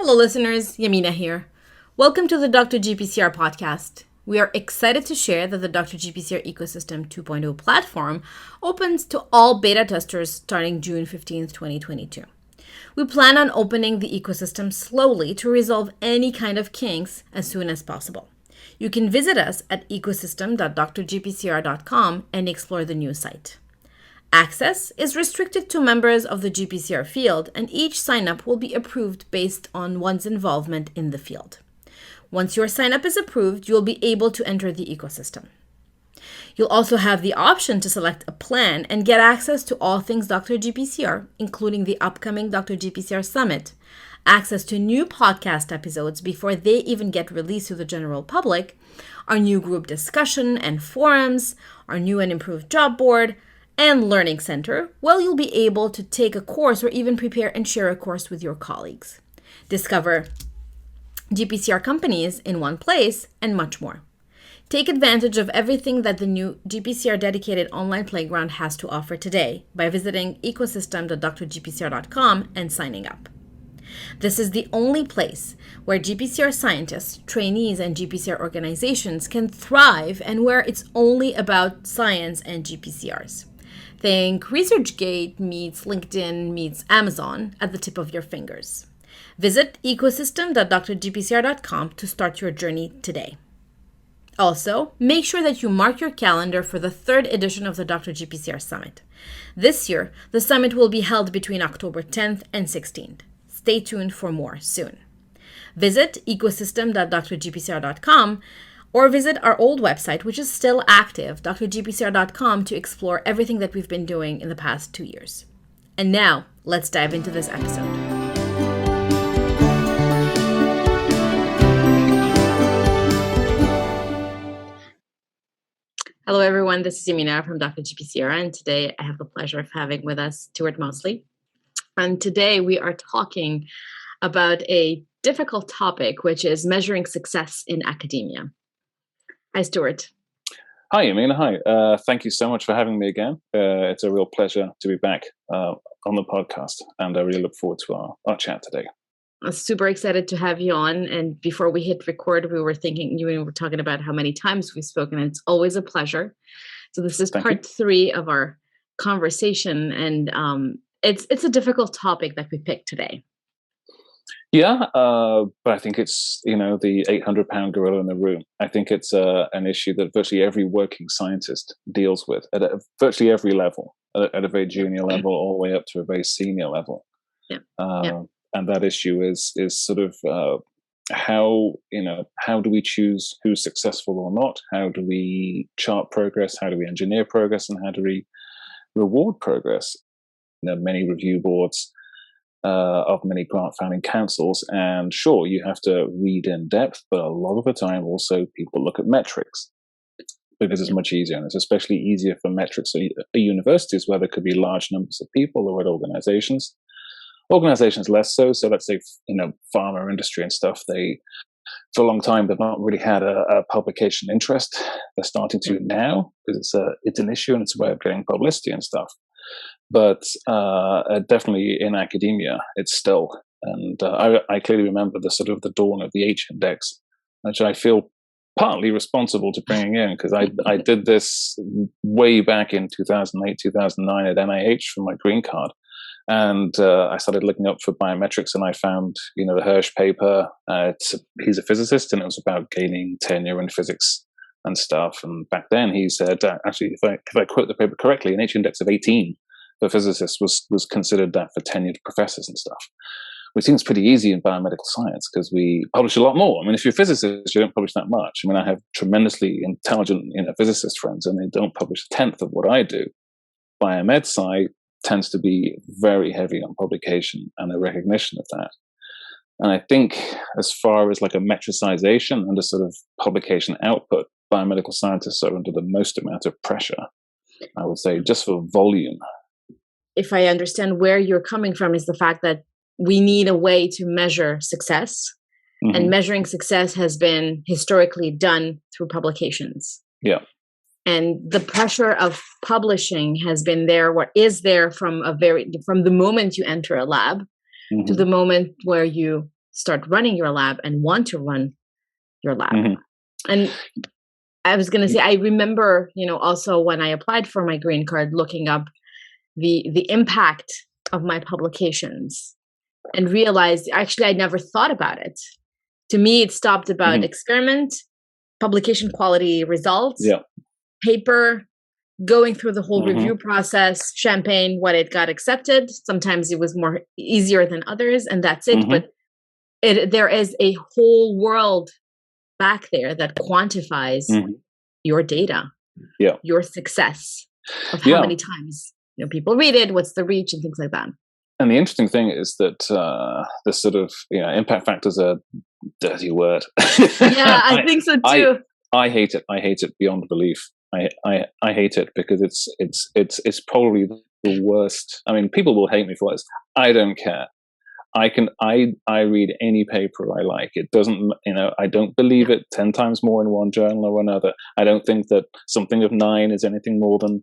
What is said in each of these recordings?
Hello listeners, Yamina here. Welcome to the Dr. GPCR podcast. We are excited to share that the Dr. GPCR Ecosystem 2.0 platform opens to all beta testers starting June 15th, 2022. We plan on opening the ecosystem slowly to resolve any kind of kinks as soon as possible. You can visit us at ecosystem.drgpcr.com and explore the new site. Access is restricted to members of the GPCR field, and each sign-up will be approved based on one's involvement in the field. Once your sign-up is approved, you'll be able to enter the ecosystem. You'll also have the option to select a plan and get access to all things Dr. GPCR, including the upcoming Dr. GPCR Summit, access to new podcast episodes before they even get released to the general public, our new group discussion and forums, our new and improved job board, and Learning Center, where you'll be able to take a course or even prepare and share a course with your colleagues. Discover GPCR companies in one place and much more. Take advantage of everything that the new GPCR dedicated online playground has to offer today by visiting ecosystem.drgpcr.com and signing up. This is the only place where GPCR scientists, trainees, and GPCR organizations can thrive and where it's only about science and GPCRs. Think ResearchGate meets LinkedIn meets Amazon at the tip of your fingers. Visit ecosystem.drgpcr.com to start your journey today. Also, make sure that you mark your calendar for the third edition of the Dr. GPCR Summit. This year, the summit will be held between October 10th and 16th. Stay tuned for more soon. Visit ecosystem.drgpcr.com or visit our old website, which is still active, drgpcr.com, to explore everything that we've been doing in the past 2 years. And now, let's dive into this episode. Hello, everyone. This is Yamina from Dr. GPCR, and today I have the pleasure of having with us Stuart Maudsley. And today we are talking about a difficult topic, which is measuring success in academia. Hi, Stuart. Hi, Yamina. Hi. Thank you so much for having me again. It's a real pleasure to be back on the podcast, and I really look forward to our chat today. I'm super excited to have you on. And before we hit record, we were talking about how many times we've spoken, and it's always a pleasure. So this is part 3 of our conversation, and it's a difficult topic that we picked today. Yeah, but I think it's, the 800-pound gorilla in the room. I think it's an issue that virtually every working scientist deals with at virtually every level, at a very junior level all the way up to a very senior level. Yeah. And that issue is sort of how do we choose who's successful or not? How do we chart progress? How do we engineer progress? And how do we reward progress? Many review boards of many grant founding councils, and sure, you have to read in depth, but a lot of the time also people look at metrics because it's much easier, and it's especially easier for metrics at universities where there could be large numbers of people or at organizations less so. So let's say pharma industry and stuff, they for a long time they've not really had a publication interest. They're starting to now because it's an issue and it's a way of getting publicity and stuff. But definitely in academia, it's still, and I clearly remember the dawn of the H-index, which I feel partly responsible to bringing in because I did this way back in 2008, 2009 at NIH for my green card, and I started looking up for biometrics, and I found the Hirsch paper. He's a physicist, and it was about gaining tenure in physics and stuff. And back then, he said, actually, if I quote the paper correctly, an H-index of 18 for physicists was considered that for tenured professors and stuff, which seems pretty easy in biomedical science because we publish a lot more. I mean, if you're a physicist, you don't publish that much. I mean, I have tremendously intelligent physicist friends, and they don't publish a tenth of what I do. Biomed sci tends to be very heavy on publication and a recognition of that. And I think as far as like a metricization and a sort of publication output, biomedical scientists are under the most amount of pressure, I would say, just for volume. If I understand where you're coming from, is the fact that we need a way to measure success, and measuring success has been historically done through publications. Yeah. And the pressure of publishing has been there, is there from the moment you enter a lab to the moment where you start running your lab and want to run your lab. Mm-hmm. And I was going to say, I remember, also when I applied for my green card, looking up the impact of my publications and realized, actually, I never thought about it. To me, it stopped about experiment, publication quality results, paper, going through the whole review process, champagne, when it got accepted. Sometimes it was more easier than others, and that's it. But there is a whole world back there that quantifies your data, your success, of how many times people read it, what's the reach, and things like that. And the interesting thing is that the sort of impact factors are a dirty word. Yeah, I think so too. I hate it. I hate it beyond belief. I hate it because it's probably the worst. I mean, people will hate me for this. I don't care. I read any paper I like. It doesn't, I don't believe it 10 times more in one journal or another. I don't think that something of 9 is anything more than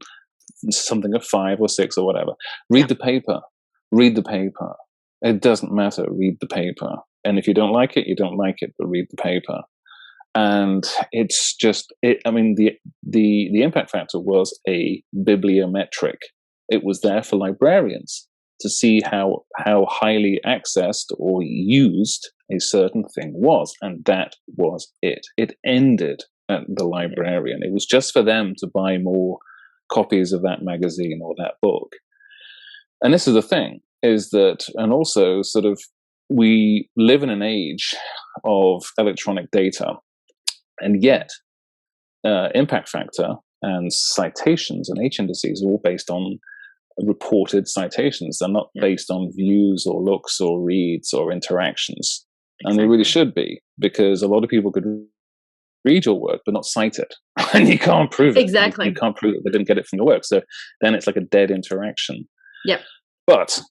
something of 5 or 6 or whatever. Read the paper. Read the paper. It doesn't matter. Read the paper. And if you don't like it, you don't like it, but read the paper. And it's just, the impact factor was a bibliometric. It was there for librarians to see how highly accessed or used a certain thing was. And that was it. It ended at the librarian. It was just for them to buy more copies of that magazine or that book. And this is the thing, is that, and also sort of, we live in an age of electronic data, and yet impact factor and citations and H indices are all based on reported citations. They're not based on views or looks or reads or interactions. Exactly. And they really should be, because a lot of people could read your work but not cite it. And you can't prove it. Exactly. You can't prove that they didn't get it from your work. So then it's like a dead interaction. Yep. But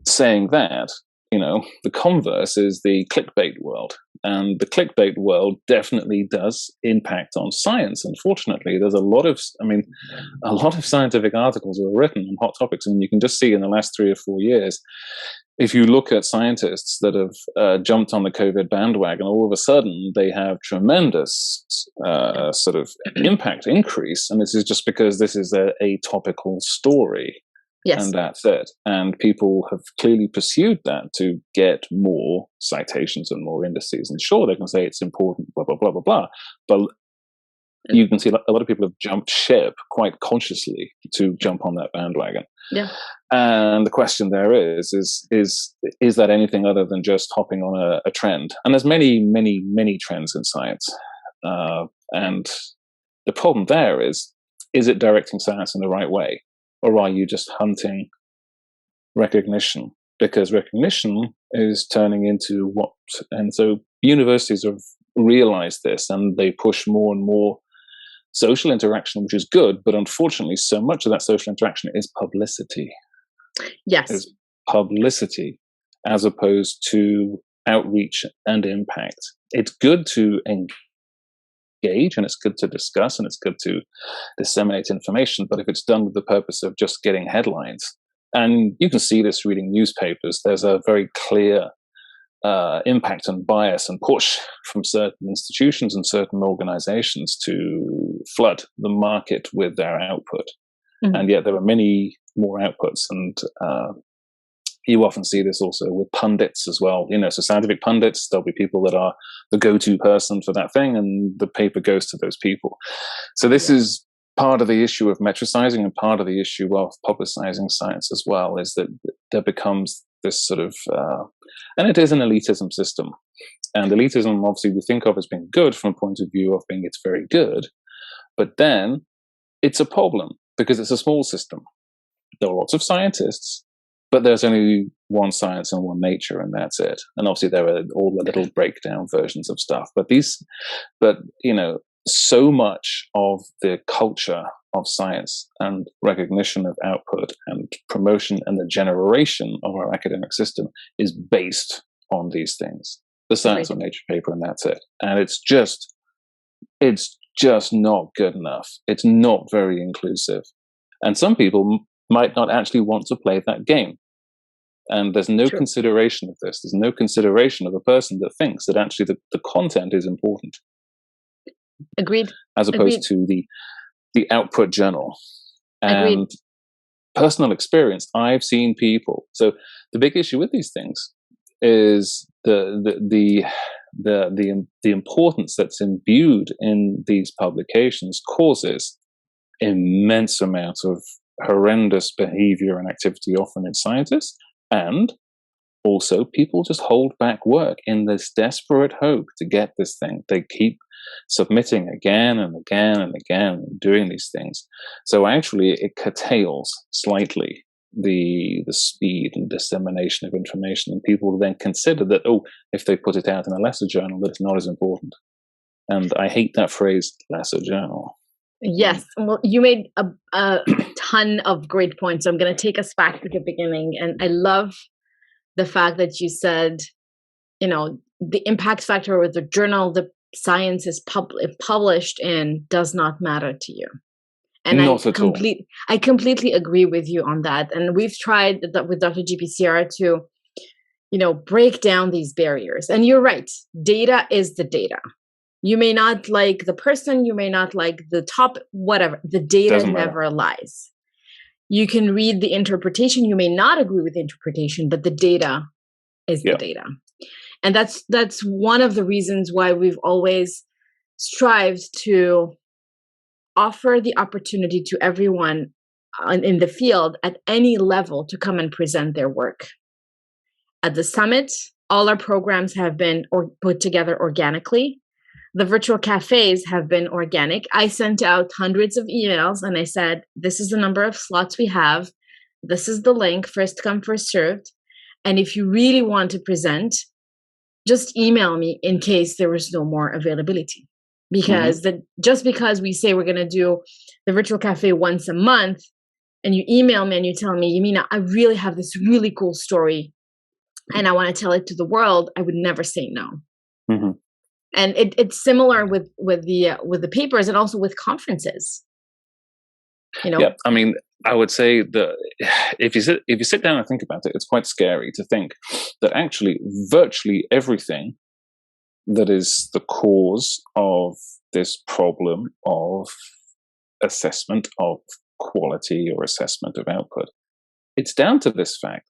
saying that, the converse is the clickbait world. And the clickbait world definitely does impact on science. Unfortunately, there's a lot of scientific articles are written on hot topics. And you can just see in the last 3 or 4 years, if you look at scientists that have jumped on the COVID bandwagon, all of a sudden they have tremendous sort of impact increase. And this is just because this is a topical story. Yes. And that's it. And people have clearly pursued that to get more citations and more indices. And sure, they can say it's important, blah, blah, blah, blah, blah. But you can see a lot of people have jumped ship quite consciously to jump on that bandwagon. Yeah. And the question there is that anything other than just hopping on a trend? And there's many, many, many trends in science. And the problem there is it directing science in the right way? Or are you just hunting recognition? Because recognition is turning into what? And so universities have realized this, and they push more and more social interaction, which is good. But unfortunately, so much of that social interaction is publicity. Yes. Is publicity as opposed to outreach and impact. It's good to engage, and it's good to discuss, and it's good to disseminate information, but if it's done with the purpose of just getting headlines, and you can see this reading newspapers, there's a very clear impact and bias and push from certain institutions and certain organizations to flood the market with their output. And yet there are many more outputs, and you often see this also with pundits as well. So scientific pundits, there'll be people that are the go-to person for that thing, and the paper goes to those people. So this is part of the issue of metricizing, and part of the issue of publicizing science as well, is that there becomes this sort of, and it is an elitism system. And elitism, obviously, we think of as being good from a point of view of being it's very good, but then it's a problem because it's a small system. There are lots of scientists, but there's only one science and one nature, and that's it. And obviously there are all the little breakdown versions of stuff. But so much of the culture of science and recognition of output and promotion and the generation of our academic system is based on these things. The science or nature paper, and that's it. And it's just not good enough. It's not very inclusive. And some people might not actually want to play that game. And there's no True. consideration of this. There's no consideration of a person that thinks that actually the content is important. Agreed. As opposed to the output journal. And Agreed. personal experience, I've seen people. So the big issue with these things is the importance that's imbued in these publications causes immense amounts of horrendous behavior and activity often in scientists, and also people just hold back work in this desperate hope to get this thing. They keep submitting again and again and again and doing these things. So actually it curtails slightly the speed and dissemination of information, and people then consider that, oh, if they put it out in a lesser journal, that it's not as important. And I hate that phrase, lesser journal. Yes. Well, you made a ton of great points. So I'm going to take us back to the beginning. And I love the fact that you said, the impact factor with the journal the science is published in does not matter to you. And I completely agree with you on that. And we've tried with Dr. GPCR to, break down these barriers. And you're right. Data is the data. You may not like the person, you may not like the top, whatever. The data never lies. You can read the interpretation. You may not agree with the interpretation, but the data is the data. And that's one of the reasons why we've always strived to offer the opportunity to everyone in the field at any level to come and present their work. At the summit, all our programs have been put together organically. The virtual cafes have been organic. I sent out hundreds of emails and I said, this is the number of slots we have. This is the link, first come, first served. And if you really want to present, just email me in case there was no more availability. Because just because we say we're going to do the virtual cafe once a month, and you email me and you tell me, Yamina, I really have this really cool story and I want to tell it to the world, I would never say no. Mm-hmm. And it's similar with the papers and also with conferences. Yeah, I mean, I would say that if you sit down and think about it, it's quite scary to think that actually virtually everything that is the cause of this problem of assessment of quality or assessment of output, it's down to this fact.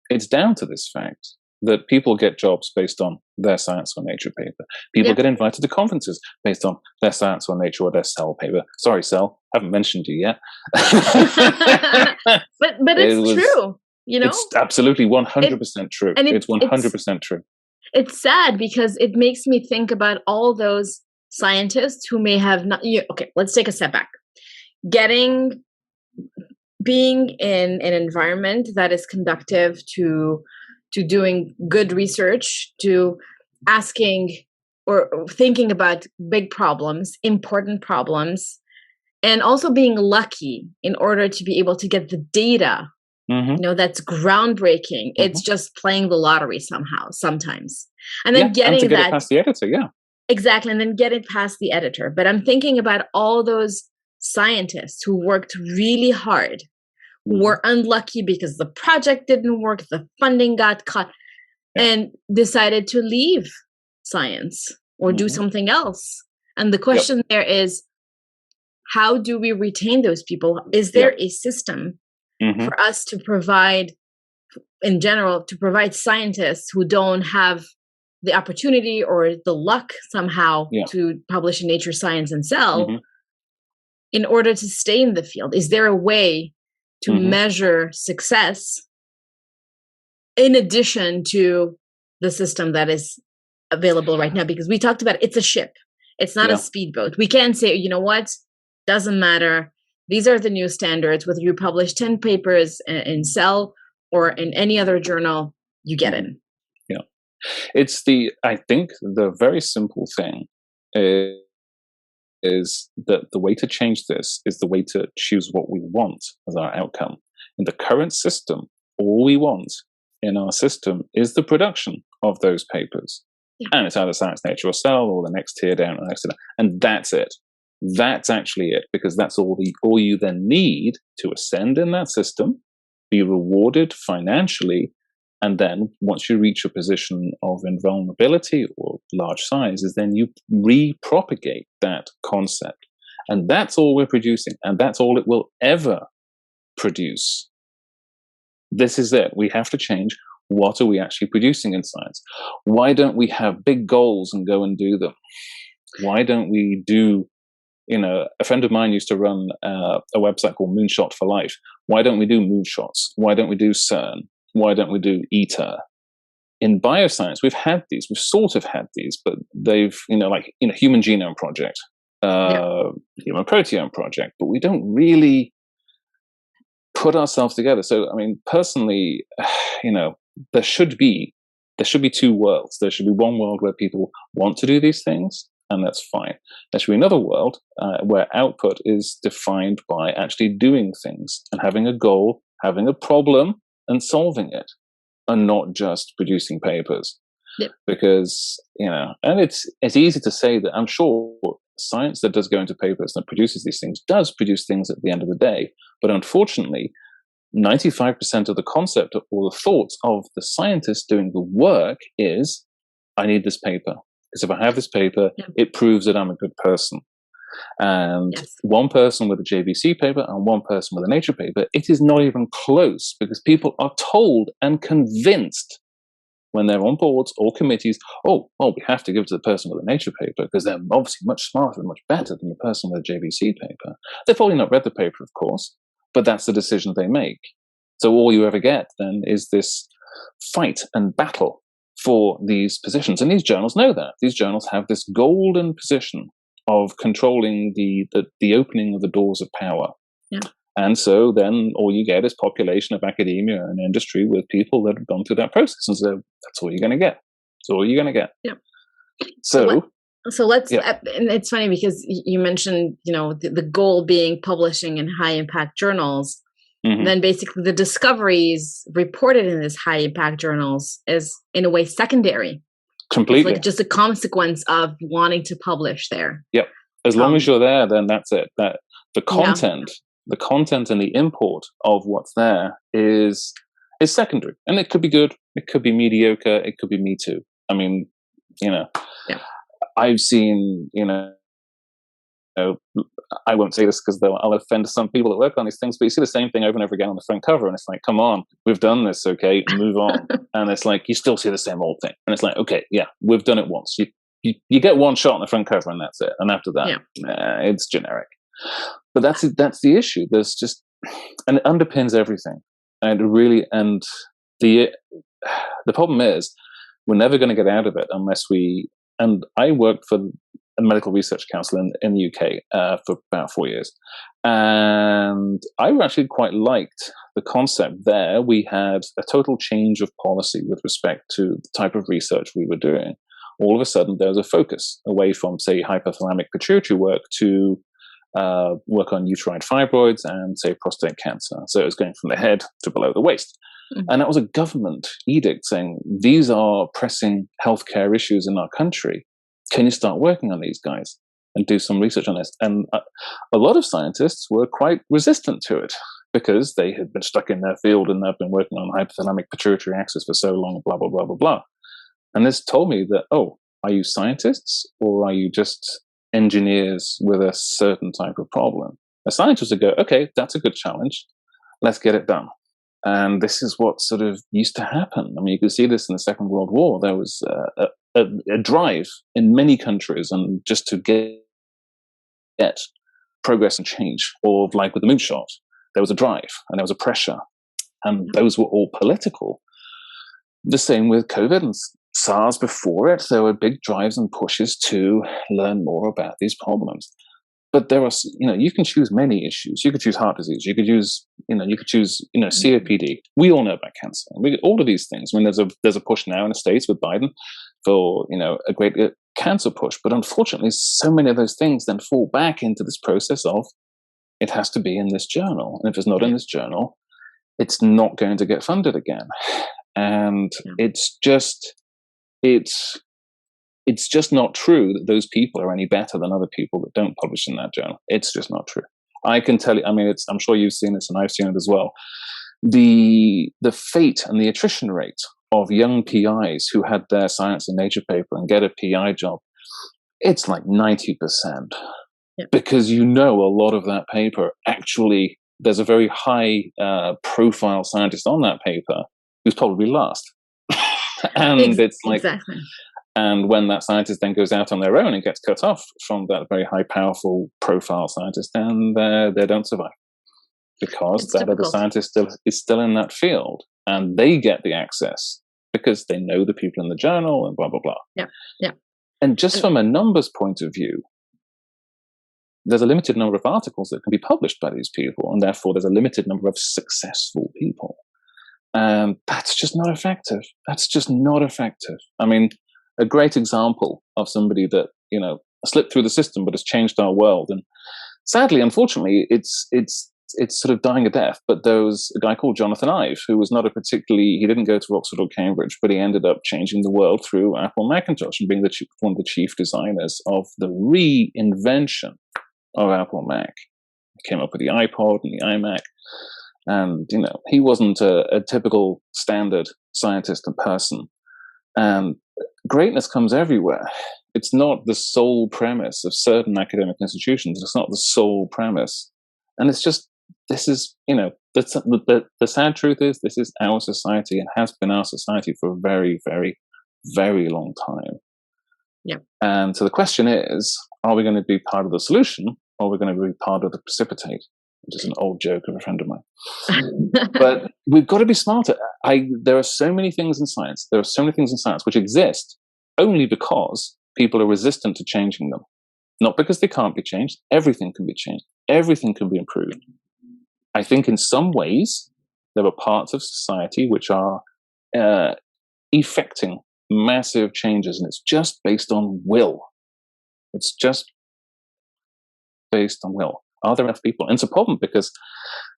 It's down to this fact that people get jobs based on their Science or Nature paper. People get invited to conferences based on their Science or Nature or their Cell paper. Sorry, Cell, haven't mentioned you yet. but it's true. It's absolutely 100% true. It's 100% true. It's sad because it makes me think about all those scientists who may have not. Okay, let's take a step back. Being in an environment that is conducive to doing good research, to asking or thinking about big problems, important problems, and also being lucky in order to be able to get the data. That's groundbreaking. It's just playing the lottery sometimes. And then getting it past the editor, Exactly, and then get it past the editor. But I'm thinking about all those scientists who worked really hard, who were unlucky because the project didn't work, the funding got cut, and decided to leave science or do something else. And the question there is, how do we retain those people? Is there a system for us to provide, in general, to provide scientists who don't have the opportunity or the luck somehow to publish in Nature, Science, and Cell in order to stay in the field? Is there a way to measure success in addition to the system that is available right now? Because we talked about it's a ship. It's not a speedboat. We can't say, you know what, doesn't matter. These are the new standards. Whether you publish 10 papers in Cell or in any other journal, you get in. Yeah. I think the very simple thing is that the way to change this is the way to choose what we want as our outcome. In the current system, all we want in our system is the production of those papers. And it's either Science, Nature, or Cell, or the next tier down, and that's it. That's actually it, because that's all you then need to ascend in that system, be rewarded financially, And then once you reach a position of invulnerability or large size, is then you repropagate that concept. And that's all we're producing. And that's all it will ever produce. This is it. We have to change. What are we actually producing in science? Why don't we have big goals and go and do them? Why don't we do, a friend of mine used to run a website called Moonshot for Life. Why don't we do moonshots? Why don't we do CERN? Why don't we do ITER? In bioscience, we've sort of had these, but they've, Human Genome Project, Human Proteome Project, but we don't really put ourselves together. So, personally, there should be two worlds. There should be one world where people want to do these things, and that's fine. There should be another world where output is defined by actually doing things and having a goal, having a problem, and solving it, and not just producing papers. Yep. Because, and it's easy to say that. I'm sure science that does go into papers that produces these things does produce things at the end of the day. But unfortunately, 95% of the concept or the thoughts of the scientist doing the work is, I need this paper. Because if I have this paper, it proves that I'm a good person. And one person with a JVC paper and one person with a Nature paper, it is not even close, because people are told and convinced when they're on boards or committees, we have to give it to the person with a Nature paper because they're obviously much smarter and much better than the person with a JVC paper. They've probably not read the paper, of course, but that's the decision they make. So all you ever get then is this fight and battle for these positions. And these journals know that. These journals have this golden position of controlling the opening of the doors of power. Yeah. And so then all you get is population of academia and industry with people that have gone through that process. And so that's all you're going to get. That's all you're going to get. Yeah. So let's, and it's funny because you mentioned, the goal being publishing in high impact journals. Mm-hmm. Then basically the discoveries reported in these high impact journals is in a way secondary. Completely. It's like just a consequence of wanting to publish there. Yep. As long as you're there, then that's it. That the content and the import of what's there is secondary. And it could be good, it could be mediocre, it could be me too. I've seen, I won't say this because I'll offend some people that work on these things, but you see the same thing over and over again on the front cover, and it's like, come on, we've done this, okay, move on. And it's like, you still see the same old thing. And it's like, okay, yeah, we've done it once. You get one shot on the front cover and that's it. And after that, it's generic. But that's the issue. There's just, and it underpins everything. And the problem is, we're never going to get out of it unless and I worked for a medical research council in the UK for about 4 years. And I actually quite liked the concept there. We had a total change of policy with respect to the type of research we were doing. All of a sudden, there was a focus away from, say, hypothalamic pituitary work to work on uterine fibroids and, say, prostate cancer. So it was going from the head to below the waist. Mm-hmm. And that was a government edict saying, these are pressing healthcare issues in our country. Can you start working on these guys and do some research on this? And a lot of scientists were quite resistant to it because they had been stuck in their field and they've been working on hypothalamic pituitary axis for so long, blah, blah, blah, blah, blah. And this told me that, are you scientists or are you just engineers with a certain type of problem? A scientist would go, okay, that's a good challenge. Let's get it done. And this is what sort of used to happen. I mean, you could see this in the Second World War. There was a drive in many countries and just to get progress and change. Or like with the moonshot, there was a drive and there was a pressure. And those were all political. The same with COVID and SARS before it. There were big drives and pushes to learn more about these problems. But there are, you can choose many issues. You could choose heart disease. You could choose, COPD. We all know about cancer. All of these things. I mean, there's a push now in the States with Biden for, a great cancer push. But unfortunately, so many of those things then fall back into this process of it has to be in this journal. And if it's not in this journal, it's not going to get funded again. And it's just not true that those people are any better than other people that don't publish in that journal. It's just not true. I can tell you, I'm sure you've seen this and I've seen it as well. the fate and the attrition rate of young PIs who had their Science and Nature paper and get a PI job, it's like 90%. Yeah. Because a lot of that paper actually, there's a very high profile scientist on that paper who's probably last. And it's like, exactly. And when that scientist then goes out on their own and gets cut off from that very high, powerful profile scientist, then they don't survive. Because that other scientist is still in that field, and they get the access because they know the people in the journal and blah, blah, blah. Yeah, yeah. And just from a numbers point of view, there's a limited number of articles that can be published by these people, and therefore there's a limited number of successful people. And that's just not effective. That's just not effective. I mean, a great example of somebody that, slipped through the system but has changed our world. And sadly, unfortunately, it's sort of dying a death. But there was a guy called Jonathan Ive, who was he didn't go to Oxford or Cambridge, but he ended up changing the world through Apple Macintosh and being one of the chief designers of the reinvention of Apple Mac. He came up with the iPod and the iMac. And, he wasn't a typical standard scientist and person. And greatness comes everywhere. It's not the sole premise of certain academic institutions. It's not the sole premise. And it's just, this is, the sad truth is this is our society and has been our society for a very, very, very long time. Yeah. And so the question is, are we going to be part of the solution, or are we going to be part of the precipitate? Which is an old joke of a friend of mine. But we've got to be smarter. There are so many things in science. There are so many things in science which exist only because people are resistant to changing them. Not because they can't be changed. Everything can be changed. Everything can be improved. I think in some ways, there are parts of society which are effecting massive changes, and it's just based on will. It's just based on will. Are there enough people? And it's a problem because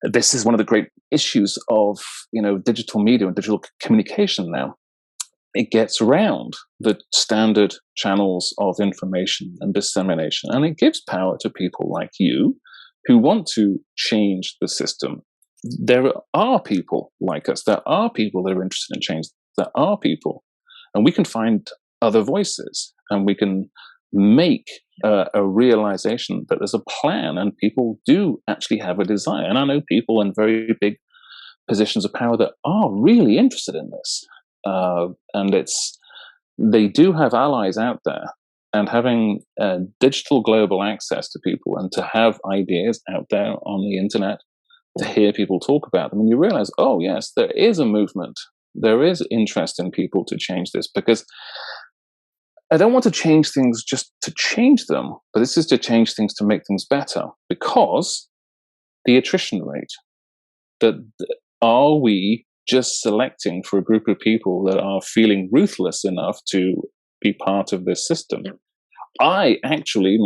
this is one of the great issues of, digital media and digital communication now. It gets around the standard channels of information and dissemination, and it gives power to people like you who want to change the system. There are people like us. There are people that are interested in change. There are people. And we can find other voices, and we can make a realization that there's a plan, and people do actually have a desire. And I know people in very big positions of power that are really interested in this. And they do have allies out there, and having digital global access to people and to have ideas out there on the internet, to hear people talk about them, and you realize, oh yes, there is a movement. There is interest in people to change this, because I don't want to change things just to change them, but this is to change things to make things better, because the attrition rate, are we just selecting for a group of people that are feeling ruthless enough to be part of this system? Yep.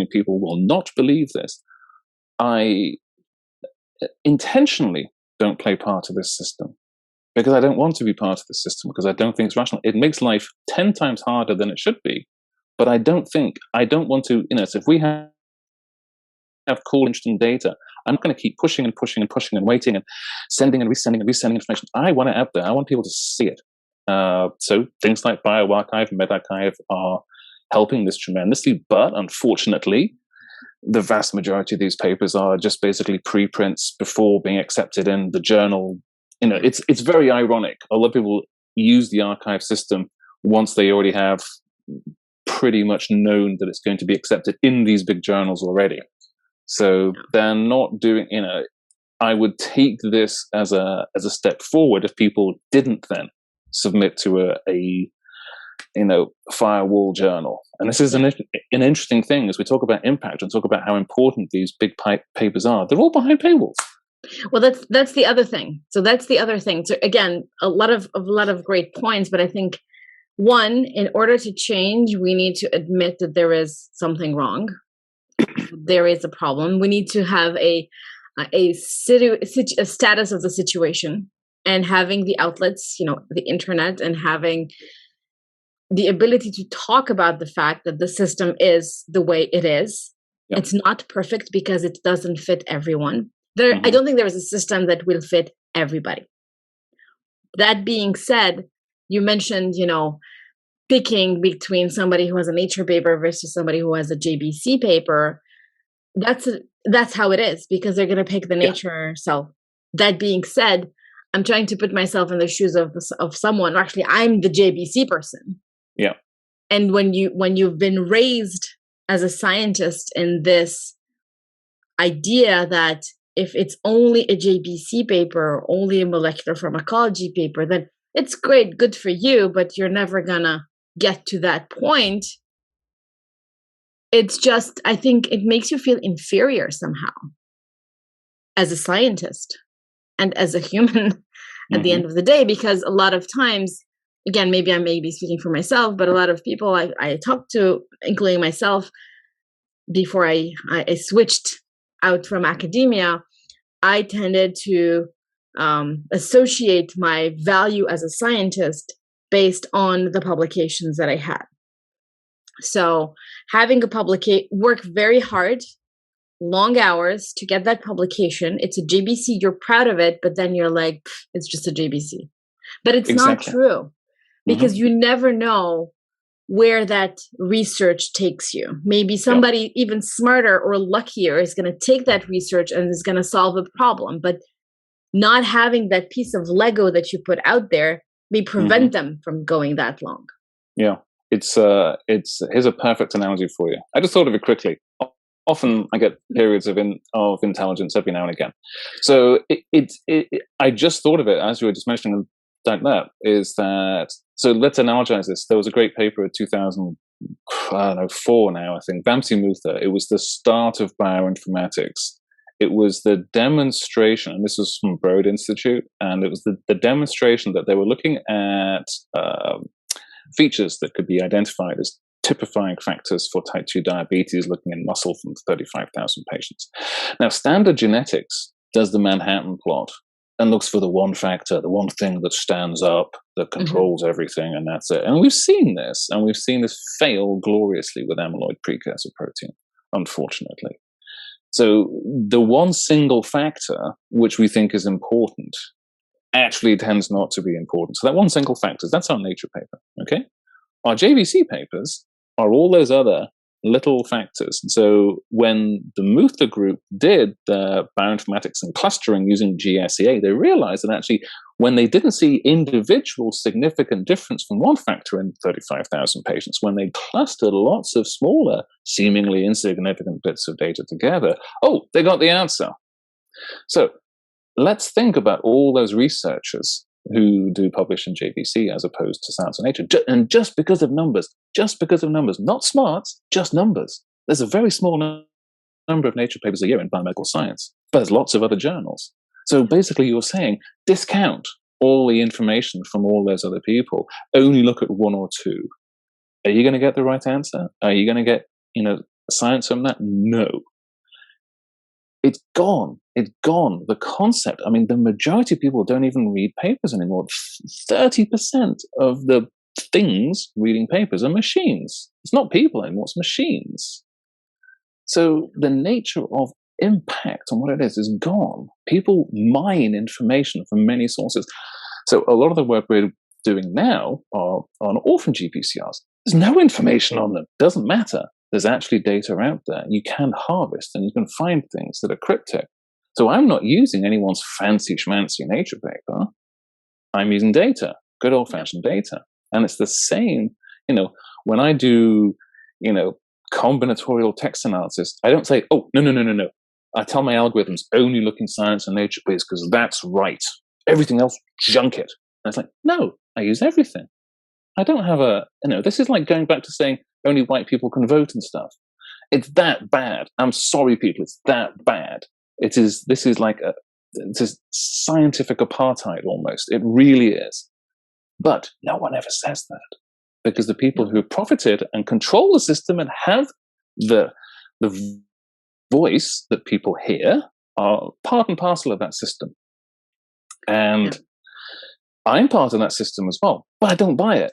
People will not believe this. I intentionally don't play part of this system because I don't want to be part of the system, because I don't think it's rational. It makes life 10 times harder than it should be. But I don't want to, so if we have cool, interesting data, I'm not going to keep pushing and pushing and pushing and waiting and sending and resending information. I want it out there. I want people to see it. So things like bioRxiv and medRxiv are helping this tremendously. But unfortunately, the vast majority of these papers are just basically preprints before being accepted in the journal. It's very ironic. A lot of people use the archive system once they already have pretty much known that it's going to be accepted in these big journals already. So they're not doing, I would take this as a step forward if people didn't then submit to a firewall journal. And this is an interesting thing as we talk about impact and talk about how important these big papers are. They're all behind paywalls. Well, that's the other thing. So that's the other thing. So again, a lot of great points, but I think one, in order to change, we need to admit that there is something wrong. There is a problem. We need to have a status of the situation, and having the outlets, the internet, and having the ability to talk about the fact that the system is the way it is. Yep. It's not perfect because it doesn't fit everyone. I don't think there is a system that will fit everybody. That being said, you mentioned, picking between somebody who has a Nature paper versus somebody who has a JBC paper. That's how it is, because they're going to pick the Nature. So that being said, I'm trying to put myself in the shoes of someone. Actually, I'm the JBC person. Yeah. And when you've been raised as a scientist in this idea that if it's only a JBC paper, only a molecular pharmacology paper, then it's great, good for you, but you're never gonna get to that point. It's just, I think it makes you feel inferior somehow as a scientist and as a human at the end of the day, because a lot of times, again, maybe I may be speaking for myself, but a lot of people I talk to, including myself, before I switched out from academia, I tended to associate my value as a scientist based on the publications that I had. So having a work very hard, long hours to get that publication. It's a JBC, you're proud of it, but then you're like, it's just a JBC. But it's not true, because you never know where that research takes you. Maybe somebody even smarter or luckier is going to take that research and is going to solve a problem, but not having that piece of Lego that you put out there may prevent them from going that long. Yeah, it's here's a perfect analogy for you. I just thought of it quickly. Often I get periods of intelligence every now and again. So I just thought of it as you were just mentioning like that, is that, so let's analogize this. There was a great paper in 2004 now, I think, Vamsi Mutha. It was the start of bioinformatics. It was the demonstration, and this was from Broad Institute, and it was the demonstration that they were looking at features that could be identified as typifying factors for type 2 diabetes, looking at muscle from 35,000 patients. Now, standard genetics does the Manhattan plot and looks for the one factor, the one thing that stands up, that controls everything, and that's it. And we've seen this fail gloriously with amyloid precursor protein, unfortunately. So the one single factor which we think is important actually tends not to be important. So that one single factor, that's our Nature paper, okay? Our JVC papers are all those other little factors. And so when the Mutha group did the bioinformatics and clustering using GSEA, they realized that actually when they didn't see individual significant difference from one factor in 35,000 patients, when they clustered lots of smaller, seemingly insignificant bits of data together, they got the answer. So let's think about all those researchers who do publish in JVC as opposed to Science and Nature. And just because of numbers, not smarts, just numbers. There's a very small number of Nature papers a year in biomedical science, but there's lots of other journals. So basically you're saying discount all the information from all those other people, only look at one or two. Are you going to get the right answer? Are you going to get, science from that? No. It's gone. It's gone. The concept, the majority of people don't even read papers anymore. 30% of the things reading papers are machines. It's not people anymore, it's machines. So the nature of impact on what it is gone. People mine information from many sources. So a lot of the work we're doing now are on orphan GPCRs. There's no information on them. Doesn't matter. There's actually data out there. You can harvest and you can find things that are cryptic. So I'm not using anyone's fancy schmancy Nature paper. I'm using data, good old-fashioned data. And it's the same, when I do, combinatorial text analysis, I don't say, no. I tell my algorithms, only look in Science and Nature, please, because that's right. Everything else, junk it. And it's like, no, I use everything. I don't have this is like going back to saying only white people can vote and stuff. It's that bad. I'm sorry, people, it's that bad. This is like it's a scientific apartheid almost. It really is. But no one ever says that, because the people who profited and control the system and have the voice that people hear are part and parcel of that system. And I'm part of that system as well, but I don't buy it.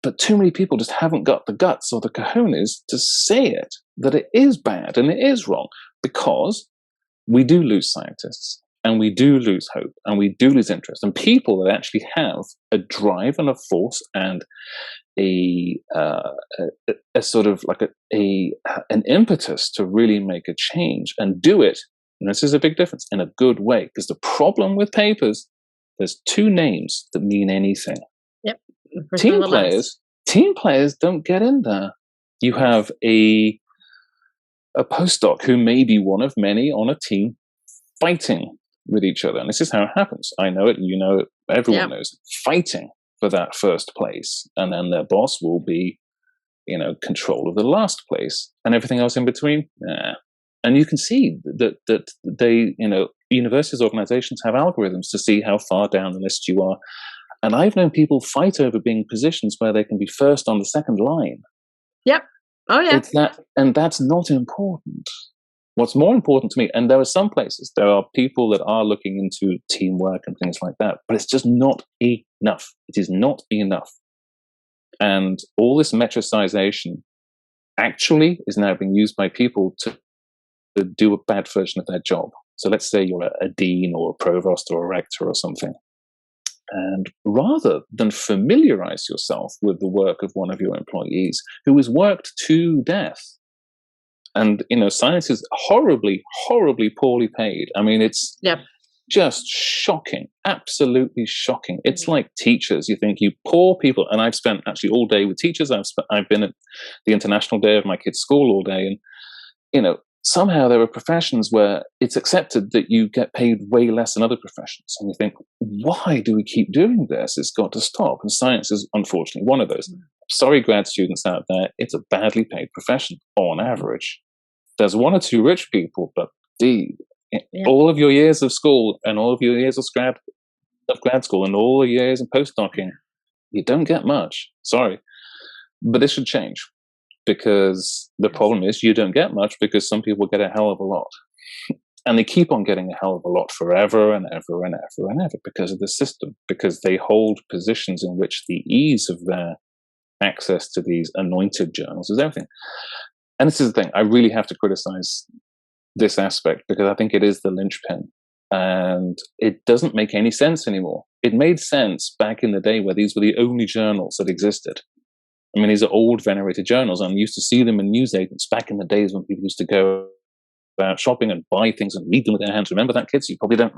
But too many people just haven't got the guts or the cojones to say it, that it is bad and it is wrong, because we do lose scientists. and we do lose hope, and we do lose interest. And people that actually have a drive and a force and a sort of like an impetus to really make a change and do it. And this is a big difference, in a good way. Because the problem with papers, there's two names that mean anything. Yep. Team players don't get in there. You have a postdoc who may be one of many on a team fighting with each other. And this is how it happens. I know it, you know it, everyone knows it. Fighting for that first place. And then their boss will be, control of the last place, and everything else in between. And you can see that they, universities, organizations have algorithms to see how far down the list you are. And I've known people fight over being positions where they can be first on the second line. Yep. Oh, yeah. And that's not important. What's more important to me, and there are some places, there are people that are looking into teamwork and things like that, but it's just not enough. It is not enough. And all this metricization actually is now being used by people to do a bad version of their job. So let's say you're a dean or a provost or a rector or something. And rather than familiarize yourself with the work of one of your employees who has worked to death, and, science is horribly, horribly poorly paid. I mean, it's just shocking, absolutely shocking. It's like teachers. You think, you poor people. And I've spent actually all day with teachers. I've been at the International Day of my kids' school all day. And, somehow there are professions where it's accepted that you get paid way less than other professions. And you think, why do we keep doing this? It's got to stop. And science is unfortunately one of those. Sorry, grad students out there, it's a badly paid profession on average. There's one or two rich people, but all of your years of school and all of your years of grad school and all the years of postdocing, you don't get much. Sorry. But this should change. Because the problem is you don't get much because some people get a hell of a lot. And they keep on getting a hell of a lot forever and ever and ever and ever because of the system, because they hold positions in which the ease of their access to these anointed journals is everything. And this is the thing, I really have to criticize this aspect because I think it is the linchpin. And it doesn't make any sense anymore. It made sense back in the day where these were the only journals that existed. I mean, these are old, venerated journals, and I used to see them in newsagents back in the days when people used to go out shopping and buy things and read them with their hands. Remember that, kids? You probably don't.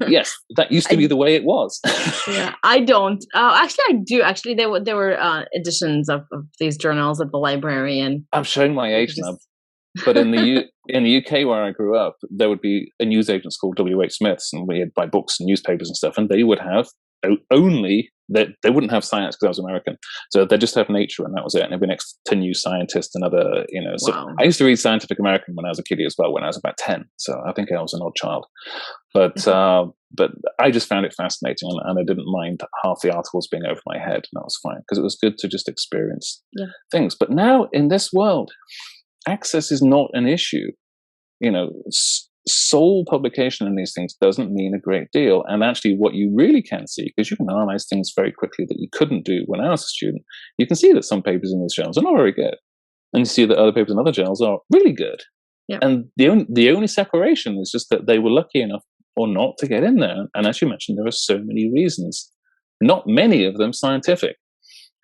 Yes, that used to be the way it was. Yeah, I don't. Actually, I do. Actually, there were editions of these journals at the library, and I'm showing my age now. But in the UK where I grew up, there would be a newsagent called W.H. Smith's, and we'd buy books and newspapers and stuff, and they would have only that they wouldn't have science because I was American, so they just have nature, and that was it. And it'd be next to New Scientist and other, So I used to read Scientific American when I was a kiddie as well, when I was about 10. So I think I was an odd child, but I just found it fascinating, and I didn't mind half the articles being over my head, and that was fine because it was good to just experience things. But now in this world, access is not an issue. Sole publication in these things doesn't mean a great deal. And actually what you really can see, because you can analyze things very quickly that you couldn't do when I was a student, you can see that some papers in these journals are not very good. And you see that other papers in other journals are really good. Yep. And the only separation is just that they were lucky enough or not to get in there. And as you mentioned, there are so many reasons, not many of them scientific,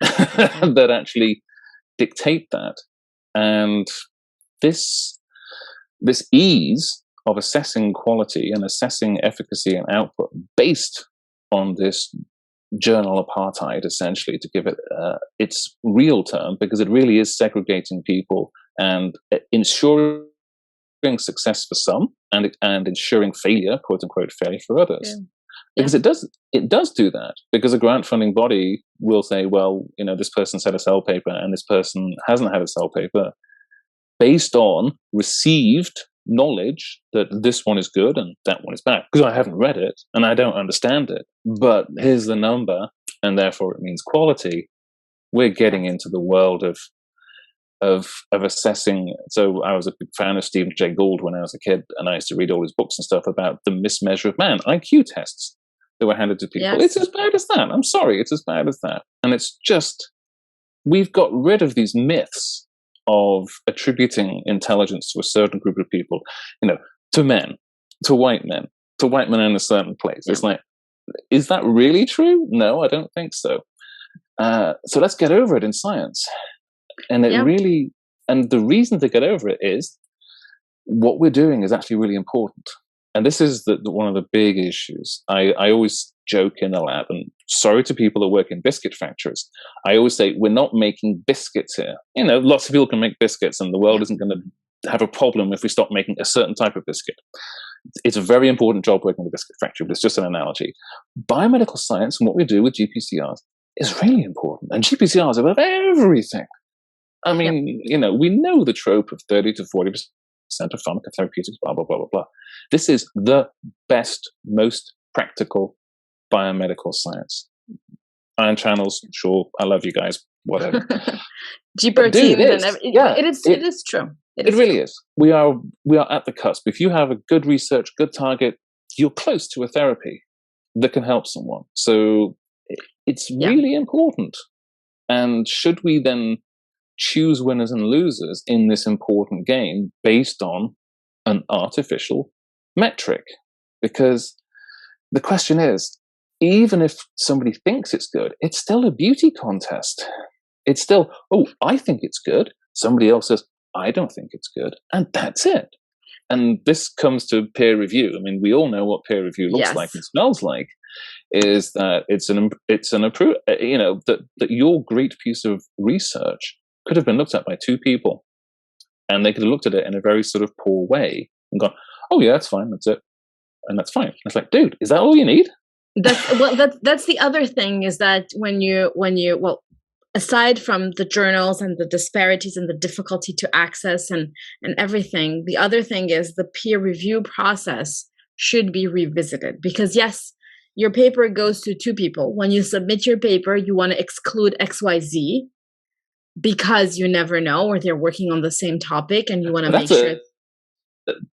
that actually dictate that. And this ease of assessing quality and assessing efficacy and output based on this journal apartheid, essentially, to give it its real term, because it really is segregating people and ensuring success for some and ensuring failure, quote unquote, failure for others. Yeah. Because it does do that, because a grant funding body will say, well, this person's had a cell paper and this person hasn't had a cell paper, based on received knowledge that this one is good and that one is bad, because I haven't read it and I don't understand it, but here's the number and therefore it means quality. We're getting into the world of assessing. So I was a big fan of Stephen Jay Gould when I was a kid, and I used to read all his books and stuff about the mismeasure of man, IQ tests that were handed to people. Yes. It's as bad as that. I'm sorry, it's as bad as that. And it's just, we've got rid of these myths of attributing intelligence to a certain group of people, to men, to white men, to white men in a certain place. It's like, is that really true? No, I don't think so. So let's get over it in science. And it really, and the reason to get over it is what we're doing is actually really important. And this is one of the big issues. I always joke in the lab, and sorry to people that work in biscuit factories. I always say, we're not making biscuits here. You know, lots of people can make biscuits, and the world isn't going to have a problem if we stop making a certain type of biscuit. It's a very important job working in a biscuit factory, but it's just an analogy. Biomedical science and what we do with GPCRs is really important. And GPCRs are above everything. I mean, you know, we know the trope of 30 to 40% of pharmacotherapeutics, blah, blah, blah, blah, blah. This is the best, most practical biomedical science. Ion channels, sure, I love you guys, whatever. G proteins and everything. It is true. It really is. We are at the cusp. If you have a good research, good target, you're close to a therapy that can help someone. So it's really important. And should we then choose winners and losers in this important game based on an artificial metric? Because the question is, even if somebody thinks it's good, it's still a beauty contest. It's still, oh, I think it's good. Somebody else says, I don't think it's good. And that's it. And this comes to peer review. I mean, we all know what peer review looks like and smells like. Is that it's an approval, you know, that your great piece of research could have been looked at by two people, and they could have looked at it in a very sort of poor way and gone, oh yeah, that's fine, that's it, and that's fine. It's like, dude, is that all you need? That's the other thing, is that when you aside from the journals and the disparities and the difficulty to access and everything, the other thing is the peer review process should be revisited. Because yes, your paper goes to two people. When you submit your paper, you want to exclude XYZ because you never know, or they're working on the same topic and you want to make sure.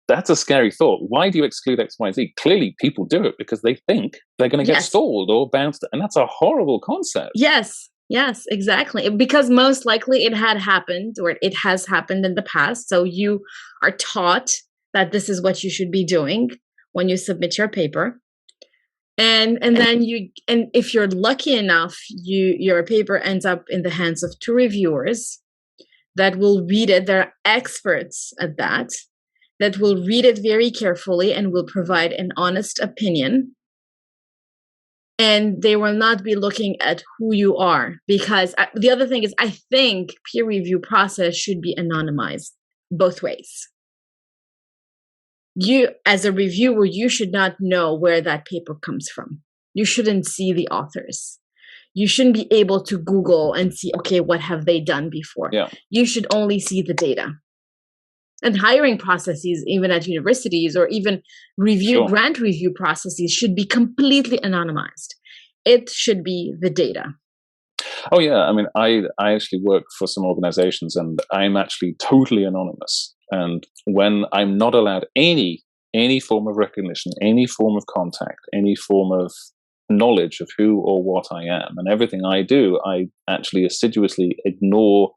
That's a scary thought. Why do you exclude XYZ? Clearly people do it because they think they're going to get stalled or bounced. And that's a horrible concept. Yes, exactly. Because most likely it had happened, or it has happened in the past. So you are taught that this is what you should be doing when you submit your paper. And then if you're lucky enough, your paper ends up in the hands of two reviewers that will read it. They're experts at that will read it very carefully and will provide an honest opinion. And they will not be looking at who you are, because the other thing is, I think peer review process should be anonymized both ways. You, as a reviewer, you should not know where that paper comes from. You shouldn't see the authors. You shouldn't be able to Google and see, okay, what have they done before? Yeah. You should only see the data. And hiring processes, even at universities, or even grant review processes, should be completely anonymized. It should be the data. Oh yeah, I mean, I actually work for some organizations, and I'm actually totally anonymous. And when I'm not allowed any form of recognition, any form of contact, any form of knowledge of who or what I am, and everything I do, I actually assiduously ignore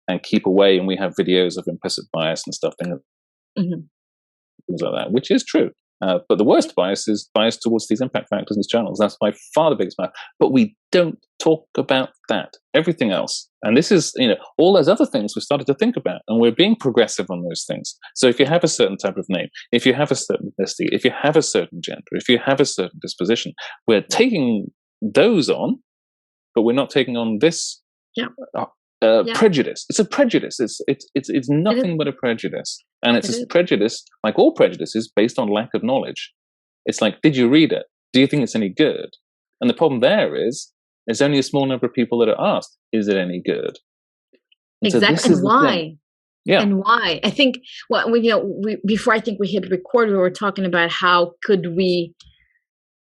and keep away. And we have videos of implicit bias and stuff, things like that, which is true. But the worst bias is bias towards these impact factors in these journals. That's by far the biggest bias. But we don't talk about that. Everything else. And this is, you know, all those other things we started to think about. And we're being progressive on those things. So if you have a certain type of name, if you have a certain ethnicity, if you have a certain gender, if you have a certain disposition, we're taking those on, but we're not taking on this prejudice. It's a prejudice. It's nothing but a prejudice. And it's a prejudice, like all prejudices, based on lack of knowledge. It's like, did you read it? Do you think it's any good? And the problem there is, there's only a small number of people that are asked, is it any good? And exactly. And why? Yeah. And why? I think, before I think we hit record, we were talking about how could we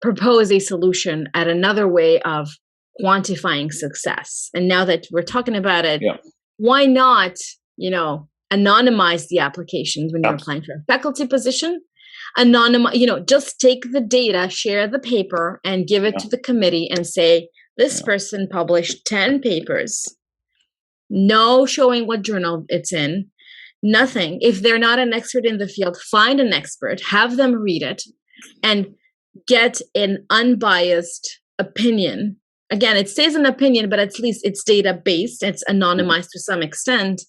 propose a solution at another way of quantifying success. And now that we're talking about it, why not, anonymize the applications when you're applying for a faculty position? Just take the data, share the paper, and give it to the committee and say, this person published 10 papers. No showing what journal it's in, nothing. If they're not an expert in the field, find an expert, have them read it, and get an unbiased opinion. Again, it stays an opinion, but at least it's data-based, it's anonymized to some extent,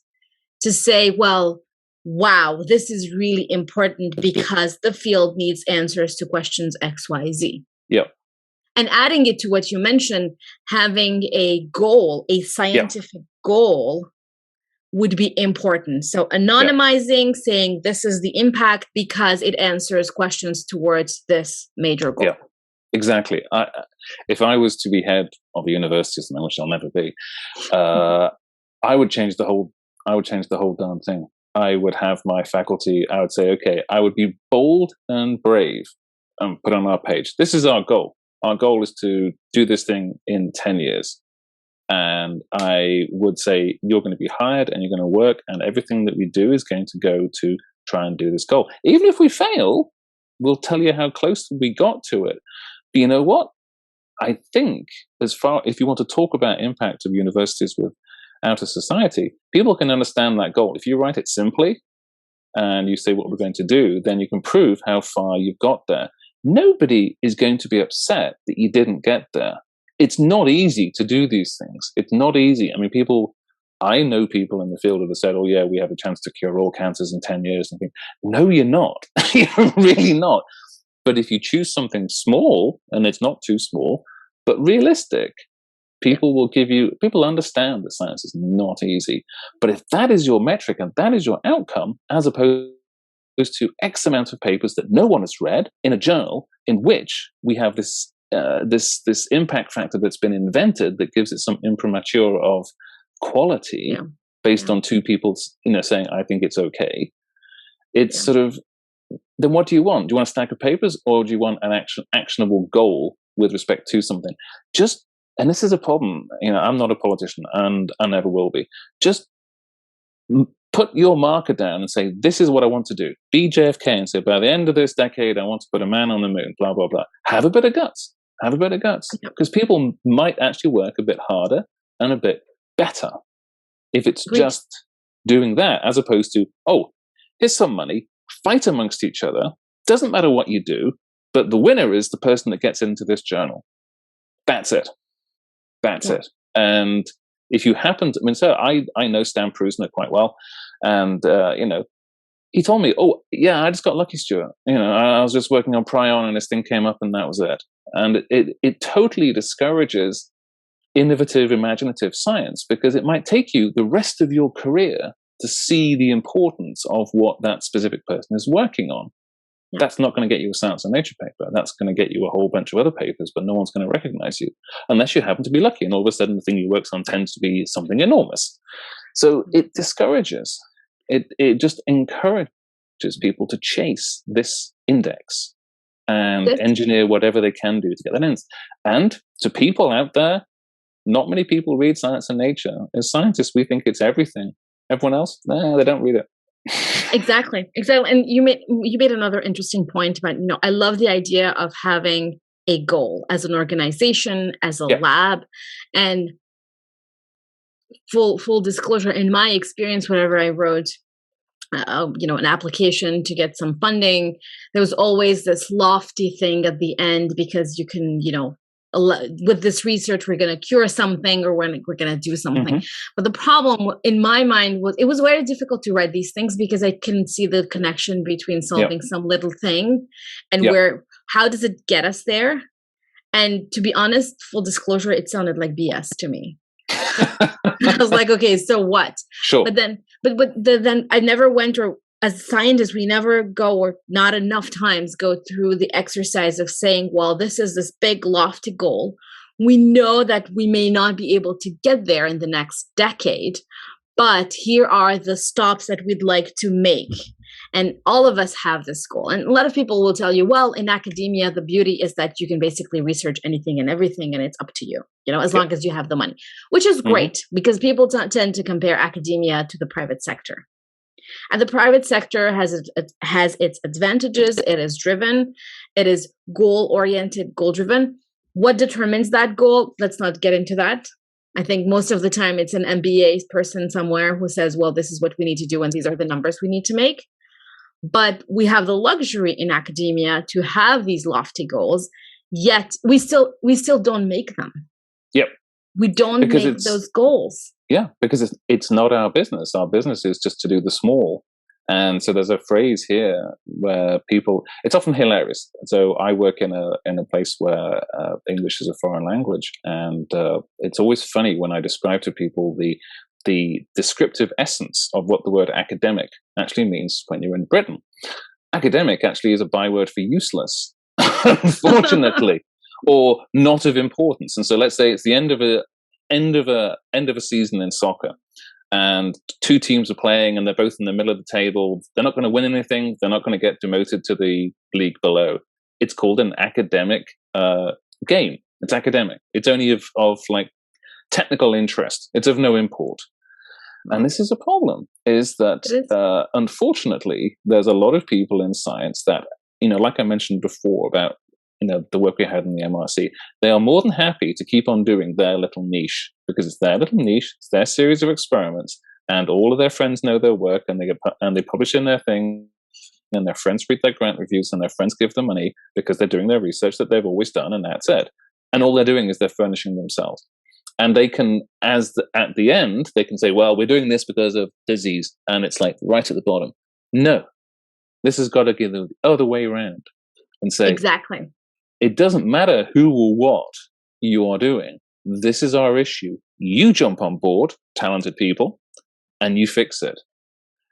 to say, well, wow, this is really important because the field needs answers to questions X, Y, Z. Yep. And adding it to what you mentioned, having a goal, a scientific goal would be important. So anonymizing, saying this is the impact because it answers questions towards this major goal. Yeah, exactly. If I was to be head of a university, something which I'll never be, I would change the whole darn thing. I would have my faculty, I would say, okay, I would be bold and brave and put on our page, this is our goal. Our goal is to do this thing in 10 years. And I would say, you're going to be hired and you're going to work, and everything that we do is going to go to try and do this goal. Even if we fail, we'll tell you how close we got to it. But you know what? I think if you want to talk about impact of universities with outer society, people can understand that goal. If you write it simply and you say what we're going to do, then you can prove how far you've got there. Nobody is going to be upset that you didn't get there. It's not easy to do these things. It's not easy. I mean, I know people in the field who have said, oh yeah, we have a chance to cure all cancers in 10 years. And I think, no, you're not. You're really not. But if you choose something small, and it's not too small, but realistic, people understand that science is not easy. But if that is your metric and that is your outcome, as opposed to X amount of papers that no one has read in a journal in which we have this impact factor that's been invented that gives it some imprimatur of quality based on two people, saying, I think it's okay. It's sort of, then what do you want? Do you want a stack of papers, or do you want an actionable goal with respect to something? And this is a problem. I'm not a politician, and I never will be. Just put your marker down and say, this is what I want to do. Be JFK and say, by the end of this decade, I want to put a man on the moon, blah, blah, blah. Have a bit of guts. Because people might actually work a bit harder and a bit better if it's just doing that, as opposed to, oh, here's some money, fight amongst each other. Doesn't matter what you do, but the winner is the person that gets into this journal. That's it. It. And if you happen to, so I know Stan Prusner quite well, and he told me, oh yeah, I just got lucky, Stuart. I was just working on prion and this thing came up and that was it. And it totally discourages innovative, imaginative science, because it might take you the rest of your career to see the importance of what that specific person is working on. Yeah. That's not going to get you a Science and Nature paper. That's going to get you a whole bunch of other papers, but no one's going to recognize you unless you happen to be lucky. And all of a sudden, the thing you work on tends to be something enormous. So it discourages. It just encourages people to chase this index and engineer whatever they can do to get that in. And to people out there, not many people read Science and Nature. As scientists, we think it's everything. Everyone else, they don't read it. Exactly. And you made another interesting point about, I love the idea of having a goal as an organization, as a lab, and full disclosure. In my experience, whenever I wrote, an application to get some funding, there was always this lofty thing at the end, because you can, with this research, we're going to cure something, or we're going to do something. Mm-hmm. But the problem in my mind was, it was very difficult to write these things because I couldn't see the connection between solving some little thing and how does it get us there? And to be honest, full disclosure, it sounded like BS to me. I was like, okay, so what? Sure. But then I never went, or as scientists, we never go, or not enough times go through the exercise of saying, well, this is this big lofty goal. We know that we may not be able to get there in the next decade, but here are the stops that we'd like to make. And all of us have this goal. And a lot of people will tell you, well, in academia, the beauty is that you can basically research anything and everything, and it's up to you, as long as you have the money, which is great, because people tend to compare academia to the private sector. And the private sector has its advantages. It is driven. It is goal-oriented, goal-driven. What determines that goal? Let's not get into that. I think most of the time it's an MBA person somewhere who says, well, this is what we need to do, and these are the numbers we need to make. But we have the luxury in academia to have these lofty goals, yet we still don't make them. Yep. We don't make those goals. Yeah, because it's not our business. Our business is just to do the small. And so there's a phrase here where people, it's often hilarious. So I work in a place where English is a foreign language, and it's always funny when I describe to people the descriptive essence of what the word academic actually means when you're in Britain. Academic actually is a byword for useless, unfortunately, or not of importance. And so let's say it's the end of a season in soccer, and two teams are playing and they're both in the middle of the table. They're not going to win anything. They're not going to get demoted to the league below. It's called an academic game. It's academic. It's only of like technical interest. It's of no import. And this is a problem, is that unfortunately, there's a lot of people in science that, like I mentioned before about, the work we had in the MRC, they are more than happy to keep on doing their little niche, because it's their little niche, it's their series of experiments, and all of their friends know their work, and they publish in their thing, and their friends read their grant reviews, and their friends give them money because they're doing their research that they've always done, and that's it. And all they're doing is they're furnishing themselves. And they can, at the end, they can say, well, we're doing this because of disease, and it's like right at the bottom. No, this has got to go the other way around and say, exactly. It doesn't matter who or what you are doing. This is our issue. You jump on board, talented people, and you fix it.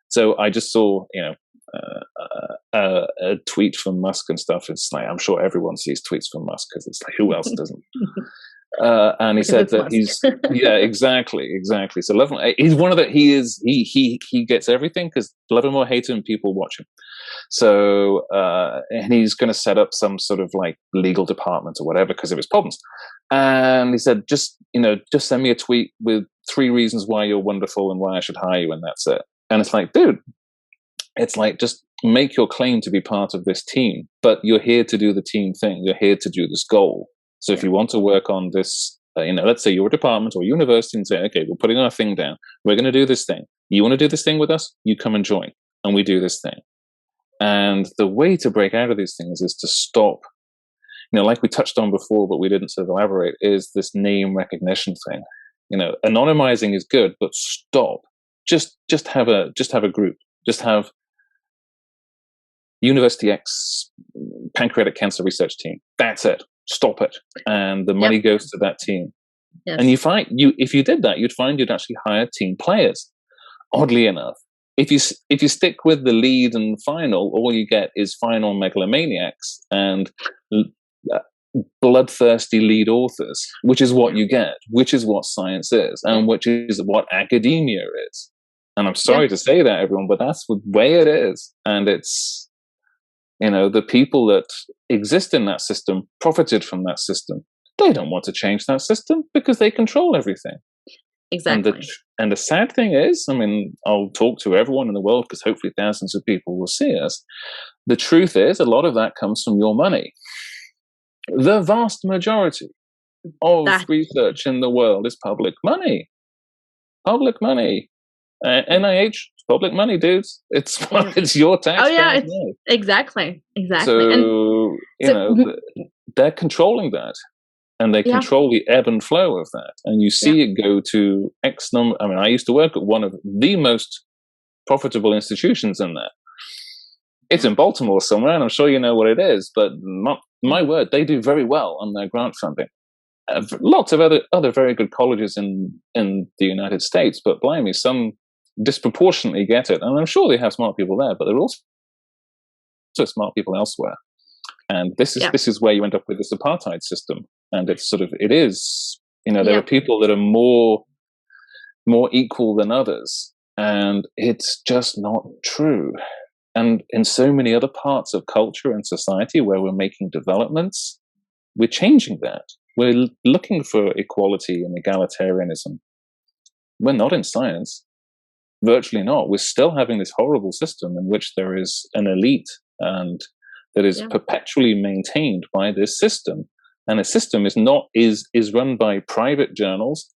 So I just saw, a tweet from Musk and stuff. It's like, I'm sure everyone sees tweets from Musk, because it's like, who else doesn't? And he said that he's, yeah, exactly. So love him. He's one of the, he gets everything, because love him or hate him, people watch him. So, and he's going to set up some sort of like legal department or whatever because of his problems. And he said, just send me a tweet with 3 reasons why you're wonderful and why I should hire you, and that's it. And it's like, dude, it's like, just make your claim to be part of this team, but you're here to do the team thing. You're here to do this goal. So if you want to work on this, let's say your department or university, and say, okay, we're putting our thing down. We're going to do this thing. You want to do this thing with us? You come and join, and we do this thing. And the way to break out of these things is to stop, like we touched on before, but we didn't sort of elaborate, is this name recognition thing. Anonymizing is good, but stop. Just have a group. Just have University X pancreatic cancer research team. That's it. Stop it. And the money goes to that team. Yes. And if you did that, you'd find you'd actually hire team players. Oddly enough, if you stick with the lead and final, all you get is final megalomaniacs and bloodthirsty lead authors, which is what you get, which is what science is, and which is what academia is. And I'm sorry to say that, everyone, but that's the way it is. And it's, the people that exist in that system profited from that system. They don't want to change that system because they control everything. Exactly. And the sad thing is, I'll talk to everyone in the world, because hopefully thousands of people will see us. The truth is, a lot of that comes from your money. The vast majority of research in the world is public money. Public money. NIH, public money, dudes. It's your taxpayers' money. Exactly. So, they're controlling that. And they control the ebb and flow of that. And you see it go to X number. I used to work at one of the most profitable institutions in there. It's in Baltimore somewhere, and I'm sure you know what it is. But my word, they do very well on their grant funding. Lots of other very good colleges in the United States, but blimey, some disproportionately get it. And I'm sure they have smart people there, but there are also smart people elsewhere. And this is where you end up with this apartheid system. And there are people that are more equal than others. And it's just not true. And in so many other parts of culture and society where we're making developments, we're changing that. We're looking for equality and egalitarianism. We're not in science. Virtually not. We're still having this horrible system in which there is an elite and that is perpetually maintained by this system. And the system is run by private journals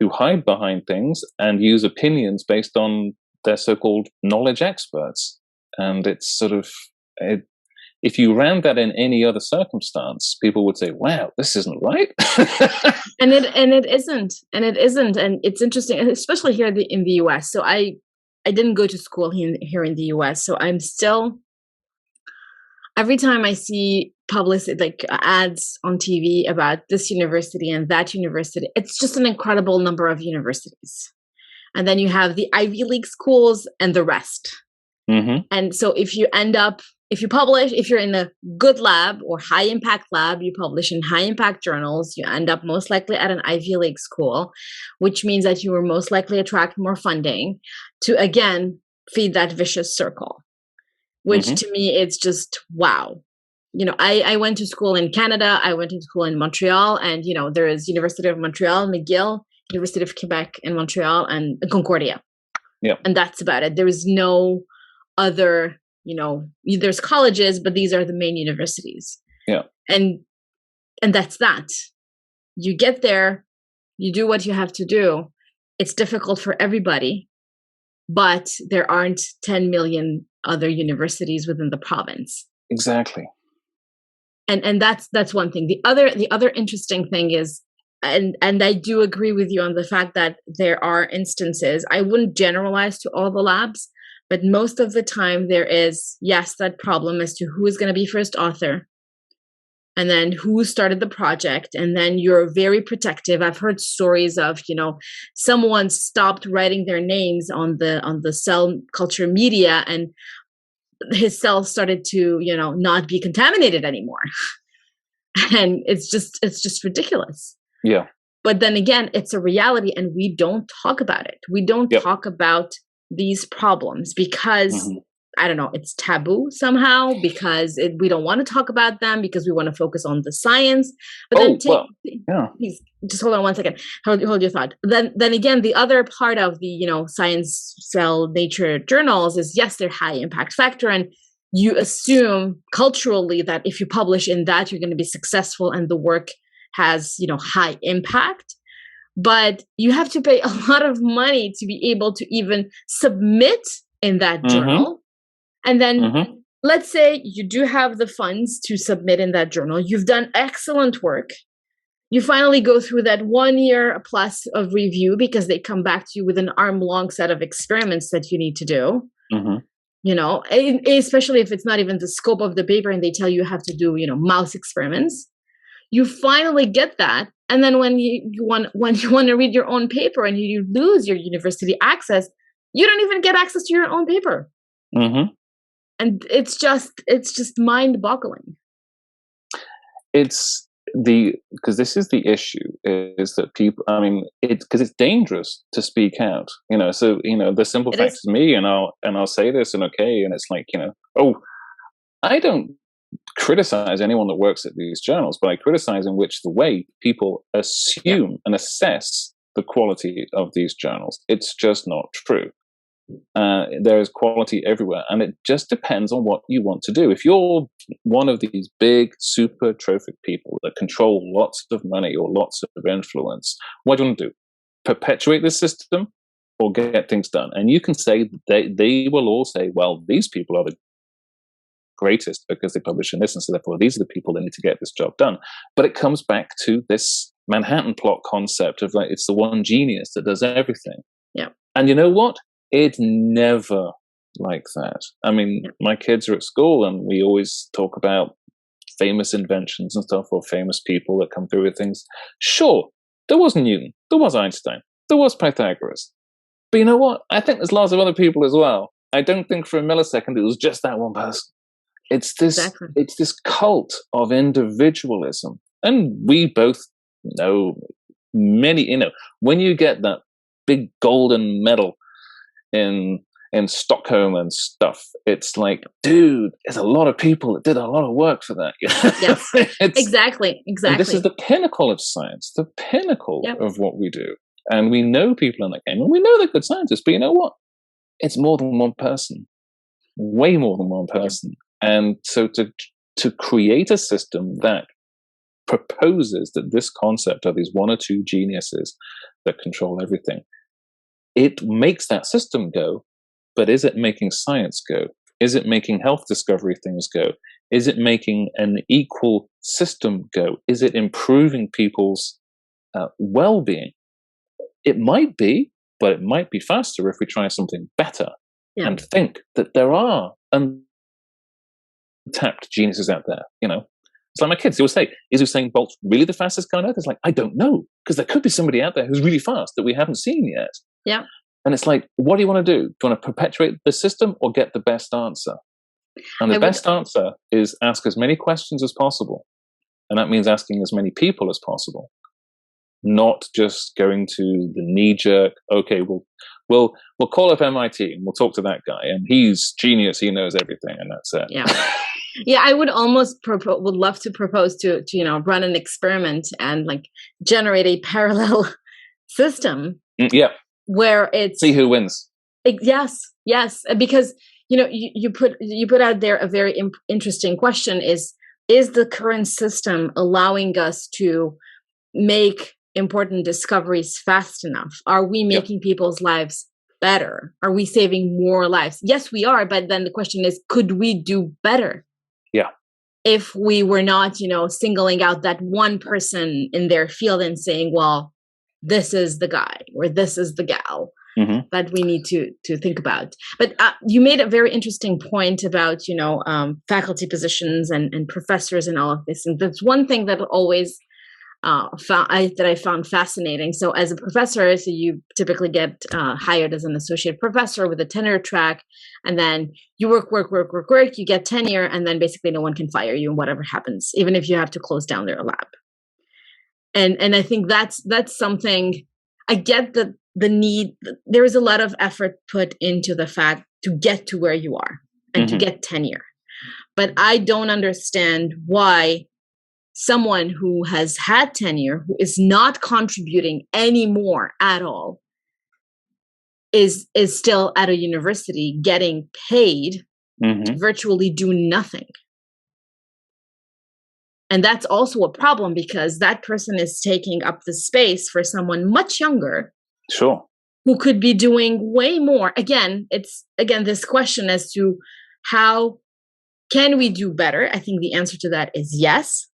who hide behind things and use opinions based on their so-called knowledge experts. And it's sort of, if you ran that in any other circumstance, people would say, wow, this isn't right. and it isn't. And it's interesting, especially here in the US. So I didn't go to school here in the US. So I'm still, every time I see publicity, like ads on TV about this university and that university, it's just an incredible number of universities. And then you have the Ivy League schools and the rest. Mm-hmm. And so if you publish, if you're in a good lab or high impact lab, you publish in high impact journals, you end up most likely at an Ivy League school, which means that you will most likely attract more funding to, again, feed that vicious circle, which Mm-hmm. to me, it's just, wow. I went to school in Canada, I went to school in Montreal, and, there is University of Montreal, McGill, University of Quebec in Montreal, and Concordia. Yeah. And that's about it. There is no other, there's colleges, but these are the main universities. Yeah. And that's that. You get there, you do what you have to do. It's difficult for everybody, but there aren't 10 million other universities within the province. Exactly. And that's one thing. The other interesting thing is, and I do agree with you on the fact that there are instances, I wouldn't generalize to all the labs, but most of the time there is, yes, that problem as to who is going to be first author, and then who started the project, and then you're very protective. I've heard stories of, someone stopped writing their names on the cell culture media, and his cells started to, not be contaminated anymore. And it's just ridiculous. Yeah. But then again, it's a reality, and we don't talk about it. We don't Yep. talk about these problems because, Mm-hmm. I don't know, it's taboo somehow, because we don't want to talk about them, because we want to focus on the science. But please, just hold on one second. Hold your thought. Then again, the other part of the, Science Cell Nature journals is, yes, they're high impact factor, and you assume culturally that if you publish in that, you're going to be successful and the work has, high impact. But you have to pay a lot of money to be able to even submit in that Mm-hmm. journal. And then Mm-hmm. let's say you do have the funds to submit in that journal. You've done excellent work. You finally go through that 1 year plus of review, because they come back to you with an arm-long set of experiments that you need to do. Mm-hmm. Especially if it's not even the scope of the paper and they tell you have to do, mouse experiments. You finally get that. And then when you want to read your own paper and you lose your university access, you don't even get access to your own paper. Mm-hmm. And it's just mind-boggling. Because this is the issue, is that people, because it's dangerous to speak out, so, the simple fact is me, and I'll say this, and okay, and it's like, I don't criticize anyone that works at these journals, but I criticize in which the way people assume and assess the quality of these journals. It's just not true. There is quality everywhere, and it just depends on what you want to do. If you're one of these big, super trophic people that control lots of money or lots of influence, what do you want to do? Perpetuate the system or get things done? And you can say, they will all say, well, these people are the greatest because they publish in this, and so therefore these are the people that need to get this job done. But it comes back to this Manhattan plot concept of, like, it's the one genius that does everything. Yeah. And you know what? It's never like that. My kids are at school, and we always talk about famous inventions and stuff, or famous people that come through with things. Sure, there was Newton, there was Einstein, there was Pythagoras. But you know what? I think there's lots of other people as well. I don't think for a millisecond it was just that one person. It's this cult of individualism. And we both know many, when you get that big golden medal in Stockholm and stuff, it's like, dude, there's a lot of people that did a lot of work for that. Yes, exactly. And this is the pinnacle of science, the pinnacle of what we do. And we know people in that game, and we know they're good scientists, but you know what? It's more than one person, way more than one person. And so to create a system that proposes that this concept of these one or two geniuses that control everything, it makes that system go, but is it making science go? Is it making health discovery things go? Is it making an equal system go? Is it improving people's well-being? It might be, but it might be faster if we try something better and think that there are untapped geniuses out there. It's like my kids, they will say, is Usain Bolt really the fastest guy on earth? It's like, I don't know, because there could be somebody out there who's really fast that we haven't seen yet. Yeah. And it's like, what do you want to do? Do you want to perpetuate the system or get the best answer? And the best answer is ask as many questions as possible. And that means asking as many people as possible. Not just going to the knee-jerk, okay, we'll call up MIT and we'll talk to that guy. And he's genius, he knows everything, and that's it. Yeah. Yeah, I would almost would love to propose to run an experiment and like generate a parallel system. Yeah. Where it's see who wins. Yes, because you put out there a very interesting question: is the current system allowing us to make important discoveries fast enough? Are we making people's lives better? Are we saving more lives? Yes, we are. But then the question is, could we do better? Yeah. If we were not, singling out that one person in their field and saying, well, this is the guy or this is the gal that we need to think about. But you made a very interesting point about, faculty positions and professors and all of this. And that's one thing that always I found fascinating. So as a professor, so you typically get hired as an associate professor with a tenure track, and then you work, you get tenure, and then basically no one can fire you and whatever happens, even if you have to close down their lab. And I think that's something. I get the need. There is a lot of effort put into the fact to get to where you are and to get tenure, but I don't understand why someone who has had tenure, who is not contributing anymore at all, is still at a university getting paid to virtually do nothing. And that's also a problem because that person is taking up the space for someone much younger. Sure. Who could be doing way more. It's this question as to how can we do better? I think the answer to that is yes.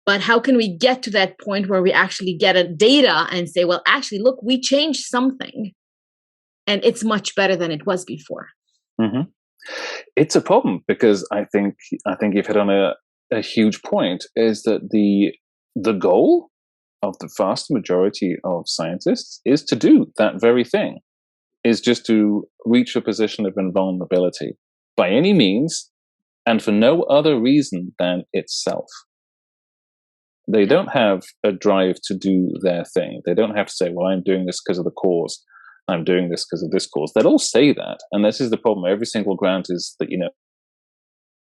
But how can we get to that point where we actually get a data and say, well, actually, look, we changed something and it's much better than it was before. It's a problem because I think you've hit on a huge point, is that the goal of the vast majority of scientists is to do that very thing, is just to reach a position of invulnerability by any means and for no other reason than itself. They don't have a drive to do their thing. They don't have to say, well, I'm doing this because of the cause. I'm doing this because of this cause. They'll all say that. And this is the problem. Every single grant is that,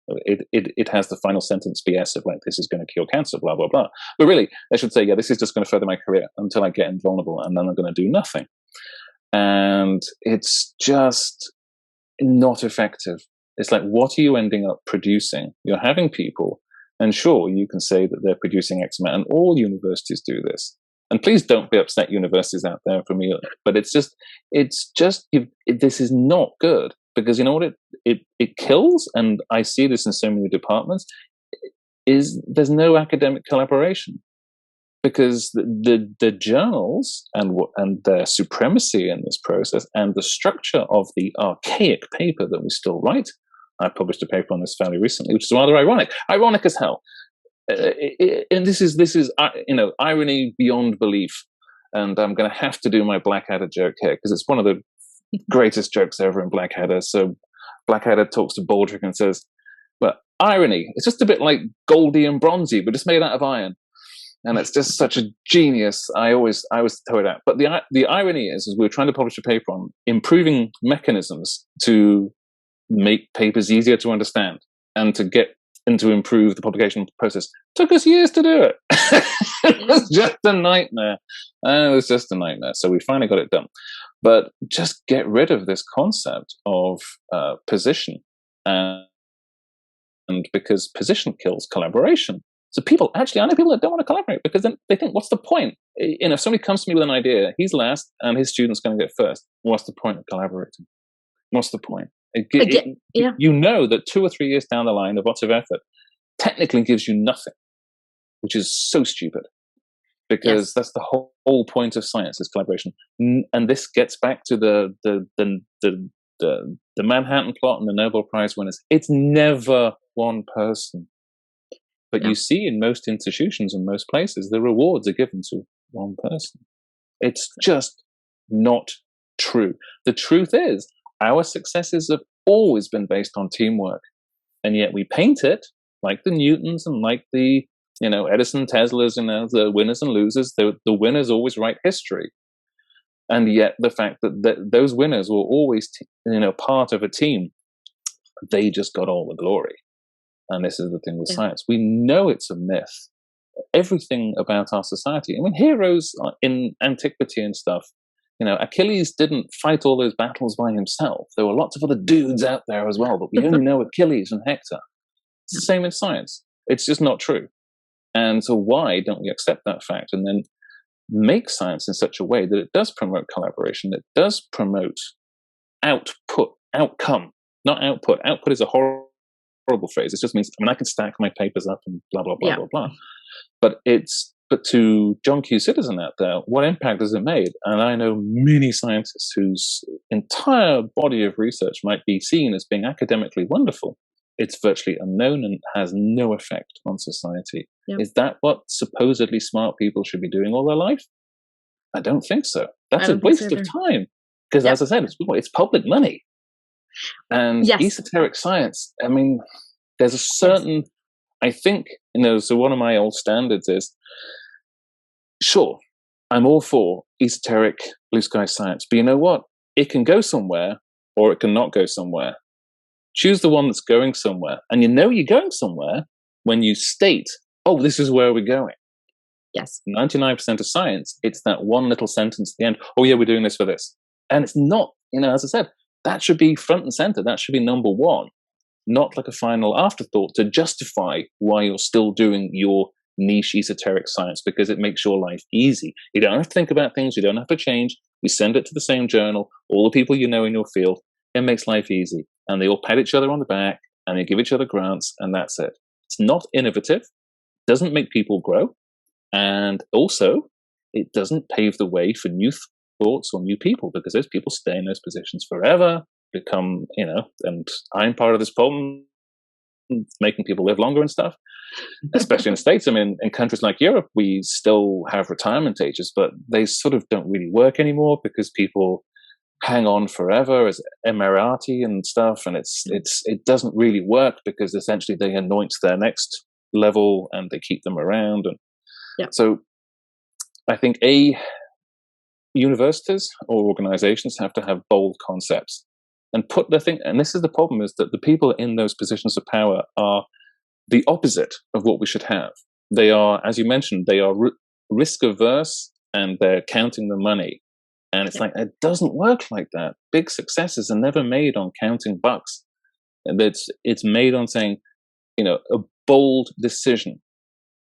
it has the final sentence BS of like, this is going to cure cancer, blah, blah, blah. But really, they should say, yeah, this is just going to further my career until I get invulnerable, and then I'm going to do nothing. And it's just not effective. It's like, what are you ending up producing? You're having people, and sure, you can say that they're producing X amount, and all universities do this. And please don't be upset, universities out there, for me. But it's just this is not good, because you know what it kills, and I see this in so many departments, is there's no academic collaboration, because the journals and their supremacy in this process and the structure of the archaic paper that we still write. I published a paper on this fairly recently, which is rather ironic as hell. And this is irony beyond belief. And I'm going to have to do my Blackadder joke here, because it's one of the greatest jokes ever in Blackadder. So Blackadder talks to Baldric and says, well, irony, it's just a bit like Goldie and Bronzy, but just made out of iron. And it's just such a genius. I always throw it out. But the irony is we were trying to publish a paper on improving mechanisms to make papers easier to understand and to improve the publication process. Took us years to do it. It was just a nightmare. So we finally got it done. But just get rid of this concept of position, and because position kills collaboration. So I know people that don't want to collaborate because then they think, what's the point? If somebody comes to me with an idea, he's last and his student's going to get first. What's the point of collaborating? What's the point? You know that 2 or 3 years down the line of lots of effort technically gives you nothing, which is so stupid, because that's the whole point of science, is collaboration. And this gets back to the Manhattan Plot and the Nobel Prize winners. It's never one person. But you see in most institutions and most places, the rewards are given to one person. It's just not true. The truth is, our successes have always been based on teamwork. And yet we paint it like the Newtons and like the, Edison, Tesla's, the winners and losers. The winners always write history. And yet the fact that those winners were always, part of a team, they just got all the glory. And this is the thing with science. We know it's a myth. Everything about our society. I mean, heroes in antiquity and stuff, Achilles didn't fight all those battles by himself. There were lots of other dudes out there as well, but we only know Achilles and Hector. It's the same in science. It's just not true. And so why don't we accept that fact and then make science in such a way that it does promote collaboration, it does promote outcome, not output. Output is a horrible phrase. It just means, I can stack my papers up and blah, blah, blah, blah, blah. But to John Q. Citizen out there, what impact has it made? And I know many scientists whose entire body of research might be seen as being academically wonderful. It's virtually unknown and has no effect on society. Is that what supposedly smart people should be doing all their life? I don't think so. That's a waste of time. Because as I said, it's public money. And esoteric science, there's a certain, I think, so one of my old standards is, sure, I'm all for esoteric blue sky science, but you know what? It can go somewhere or it can not go somewhere. Choose the one that's going somewhere. And you're going somewhere when you state, oh, this is where we're going. Yes. 99% of science, it's that one little sentence at the end, oh yeah, we're doing this for this. And it's not, as I said, that should be front and center. That should be number one, not like a final afterthought to justify why you're still doing your niche esoteric science, because it makes your life easy. You don't have to think about things. You don't have to change. You send it to the same journal, all the people you know in your field. It makes life easy. And they all pat each other on the back and they give each other grants, and that's it. It's not innovative, doesn't make people grow, and also it doesn't pave the way for new thoughts or new people, because those people stay in those positions forever, become, and I'm part of this problem, making people live longer and stuff, especially in the States. In countries like Europe, we still have retirement ages, but they sort of don't really work anymore because people hang on forever as Emirati and stuff, and it doesn't really work because essentially they anoint their next level and they keep them around. And so I think universities or organizations have to have bold concepts and put the thing, and this is the problem, is that the people in those positions of power are the opposite of what we should have. They are, as you mentioned, they are risk averse and they're counting the money. And it's like, it doesn't work like that. Big successes are never made on counting bucks. And it's made on saying, a bold decision,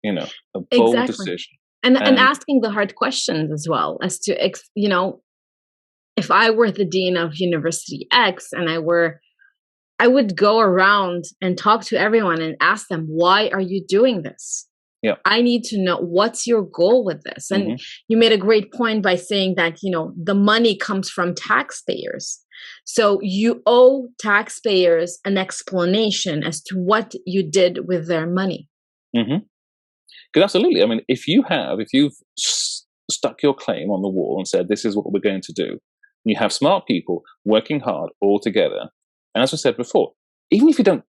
a bold decision. And asking the hard questions as well, as to, if I were the dean of University X and I would go around and talk to everyone and ask them, why are you doing this? Yeah. I need to know, what's your goal with this? And you made a great point by saying that, the money comes from taxpayers. So you owe taxpayers an explanation as to what you did with their money. Because absolutely. If you've stuck your claim on the wall and said, this is what we're going to do, and you have smart people working hard all together, and as I said before, even if you don't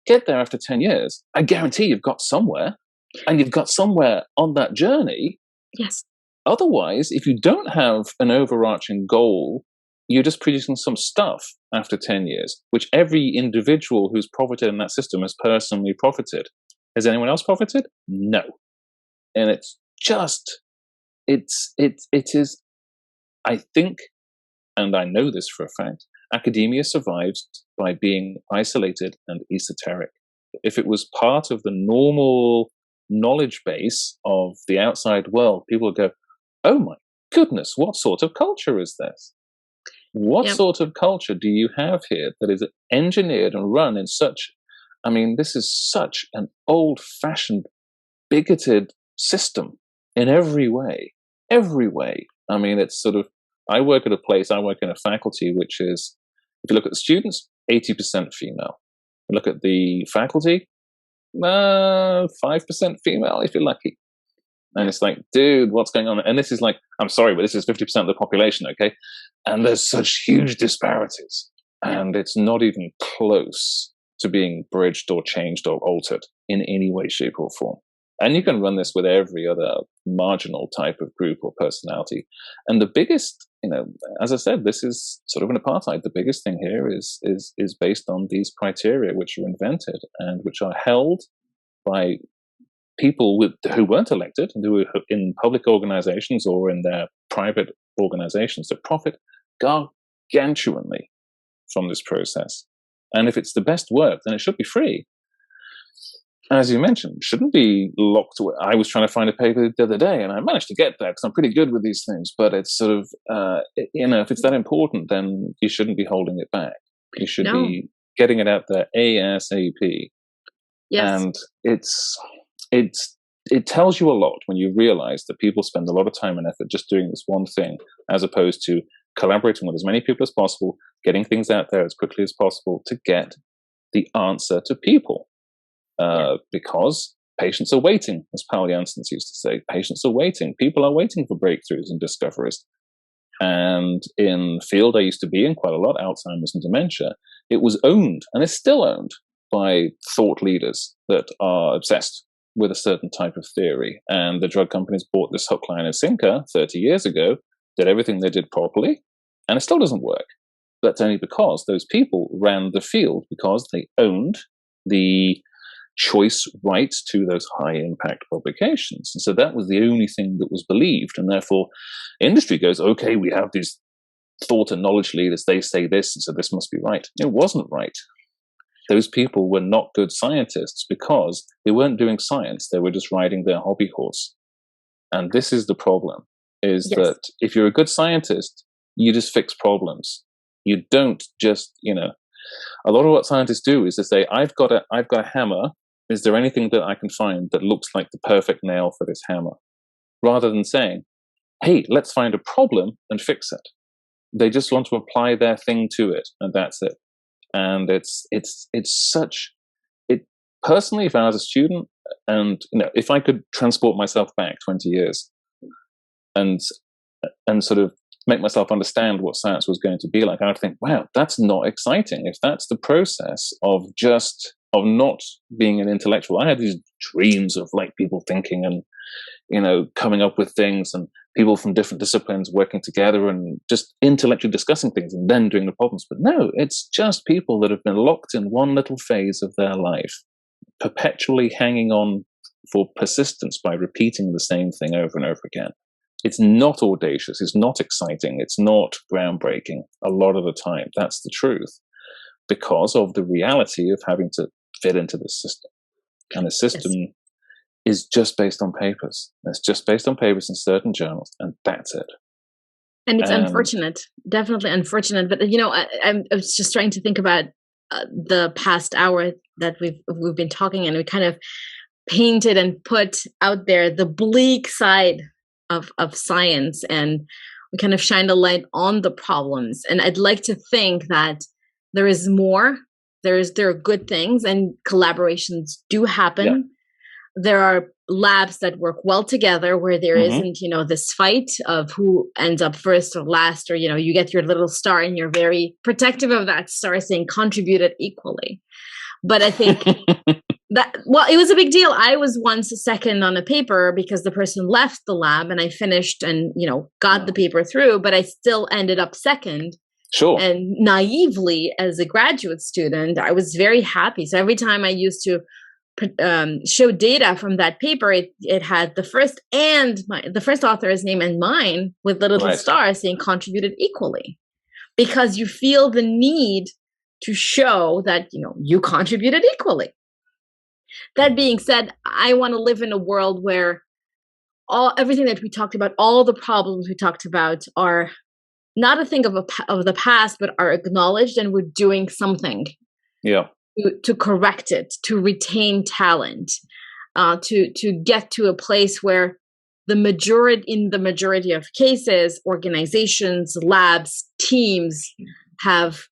get there after 10 years, I guarantee you've got somewhere. And you've got somewhere on that journey. Yes. Otherwise, if you don't have an overarching goal, you're just producing some stuff after 10 years, which every individual who's profited in that system has personally profited. Has anyone else profited? No. And it's just, it is, I think, and I know this for a fact, academia survives by being isolated and esoteric. If it was part of the normal knowledge base of the outside world, people would go, oh my goodness, what sort of culture is this? What Yep. sort of culture do you have here that is engineered and run in such, I mean, this is such an old-fashioned, bigoted system in every way. Every way. I mean, it's sort of, I work in a faculty which is, if you look at the students, 80% female. Look at the faculty, 5% female if you're lucky. And it's like, dude, what's going on? And this is like, I'm sorry, but this is 50% of the population, okay? And there's such huge disparities. And it's not even close to being bridged or changed or altered in any way, shape, or form. And you can run this with every other marginal type of group or personality. And the biggest, as I said, this is sort of an apartheid. The biggest thing here is based on these criteria which are invented and which are held by people who weren't elected and who were in public organizations or in their private organizations that profit gargantuanly from this process. And if it's the best work, then it should be free. As you mentioned, shouldn't be locked away. I was trying to find a paper the other day, and I managed to get there because I'm pretty good with these things. But it's sort of, if it's that important, then you shouldn't be holding it back. You should be getting it out there ASAP. Yes. And it tells you a lot when you realize that people spend a lot of time and effort just doing this one thing, as opposed to collaborating with as many people as possible, getting things out there as quickly as possible to get the answer to people. Because patients are waiting, as Paul Janssens used to say. Patients are waiting. People are waiting for breakthroughs and discoveries. And in the field I used to be in quite a lot, Alzheimer's and dementia, it was owned, and is still owned, by thought leaders that are obsessed with a certain type of theory. And the drug companies bought this hook, line, and sinker 30 years ago, did everything they did properly, and it still doesn't work. That's only because those people ran the field, because they owned the choice rights to those high impact publications. And so that was the only thing that was believed. And therefore, industry goes, okay, we have these thought and knowledge leaders, they say this, and so this must be right. It wasn't right. Those people were not good scientists because they weren't doing science. They were just riding their hobby horse. And this is the problem, is that if you're a good scientist, you just fix problems. You don't just, a lot of what scientists do is they say, I've got a hammer. Is there anything that I can find that looks like the perfect nail for this hammer? Rather than saying, hey, let's find a problem and fix it. They just want to apply their thing to it, and that's it. And it's personally, if I was a student, and if I could transport myself back 20 years and sort of make myself understand what science was going to be like, I would think, wow, that's not exciting. If that's the process of not being an intellectual, I had these dreams of like people thinking and coming up with things, and people from different disciplines working together and just intellectually discussing things and then doing the problems. But no, it's just people that have been locked in one little phase of their life, perpetually hanging on for persistence by repeating the same thing over and over again. It's not audacious. It's not exciting. It's not groundbreaking a lot of the time. That's the truth, because of the reality of having to fit into this system. And the system is just based on papers. It's just based on papers in certain journals, and that's it. And it's unfortunate, definitely unfortunate. But I was just trying to think about the past hour that we've been talking, and we kind of painted and put out there the bleak side of science, and we kind of shined a light on the problems. And I'd like to think that there is more. There are good things, and collaborations do happen. Yeah. There are labs that work well together where there isn't, this fight of who ends up first or last, or, you get your little star and you're very protective of that star, saying contributed equally. But I think it was a big deal. I was once second on a paper because the person left the lab, and I finished and, got the paper through, but I still ended up second. Sure. And naively, as a graduate student, I was very happy. So every time I used to show data from that paper, it had the first author's name and mine with the little star saying contributed equally, because you feel the need to show that you contributed equally. That being said, I want to live in a world where everything that we talked about, all the problems we talked about, are not a thing of the past, but are acknowledged, and we're doing something to correct it, to retain talent, to get to a place where in the majority of cases, organizations, labs, teams have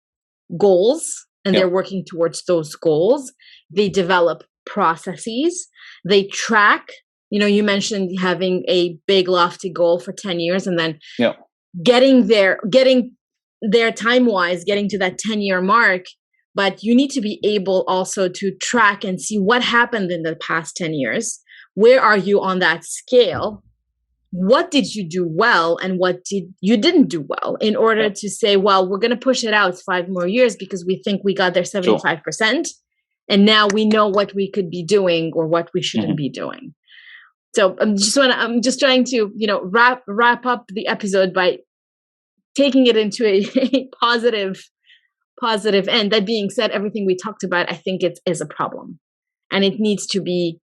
goals, and they're working towards those goals. They develop processes. They track. You mentioned having a big lofty goal for 10 years and then getting there time-wise, getting to that 10-year mark. But you need to be able also to track and see what happened in the past 10 years. Where are you on that scale? What did you do well and what you didn't do well, in order to say, well, we're going to push it out 5 more years because we think we got there 75%. And now we know what we could be doing or what we shouldn't be doing. So I'm just trying to, wrap up the episode by taking it into a positive end. That being said, everything we talked about, I think it is a problem, and it needs to be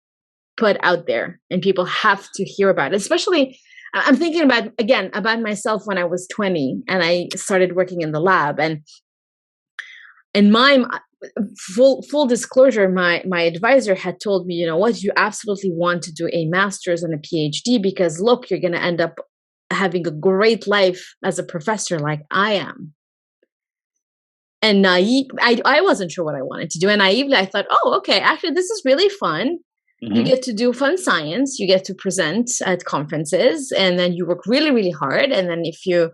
put out there, and people have to hear about it. Especially, I'm thinking about myself when I was 20 and I started working in the lab, and my full disclosure, my advisor had told me, you absolutely want to do a master's and a PhD, because look, you're going to end up having a great life as a professor like I am. And I wasn't sure what I wanted to do. And naively, I thought, oh, okay, actually, this is really fun. You get to do fun science. You get to present at conferences, and then you work really, really hard. And then if you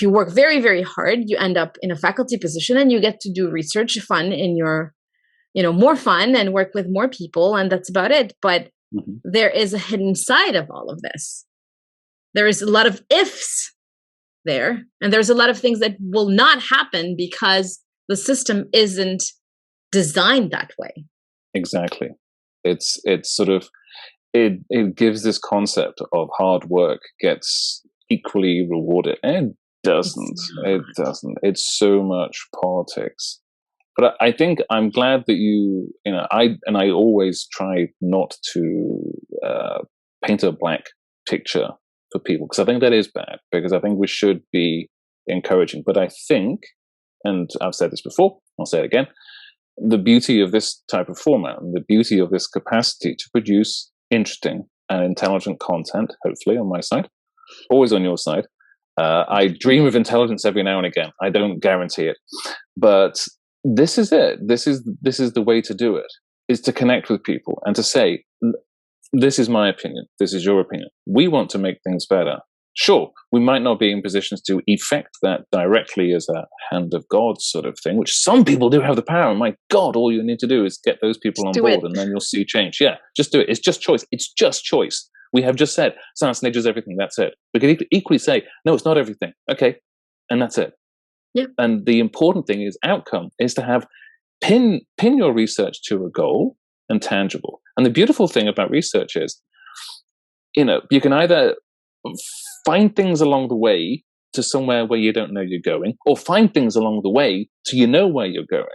work very, very hard, you end up in a faculty position, and you get to do research fun in your, more fun, and work with more people. And that's about it. But there is a hidden side of all of this. There is a lot of ifs there. And there's a lot of things that will not happen because the system isn't designed that way. Exactly. It's sort of, it gives this concept of hard work gets equally rewarded. And it doesn't. It's so much politics. But I think I'm glad that I always try not to paint a black picture for people, because I think that is bad, because I think we should be encouraging. But I think, and I've said this before, I'll say it again, the beauty of this type of format and the beauty of this capacity to produce interesting and intelligent content, hopefully on my side, always on your side. I dream of intelligence every now and again. I don't guarantee it, but this is it. This is the way to do it, is to connect with people and to say, this is my opinion. This is your opinion. We want to make things better. Sure, we might not be in positions to effect that directly as a hand of God sort of thing, which some people do have the power. And my God, all you need to do is get those people on board, and then you'll see change. Yeah, just do it. It's just choice. It's just choice. We have just said science and nature is everything. That's it. We could equally say, no, it's not everything. Okay, and that's it. Yeah. And the important thing is outcome, is to have pin your research to a goal and tangible. And the beautiful thing about research is, you can either find things along the way to somewhere where you don't know you're going, or find things along the way so you know where you're going.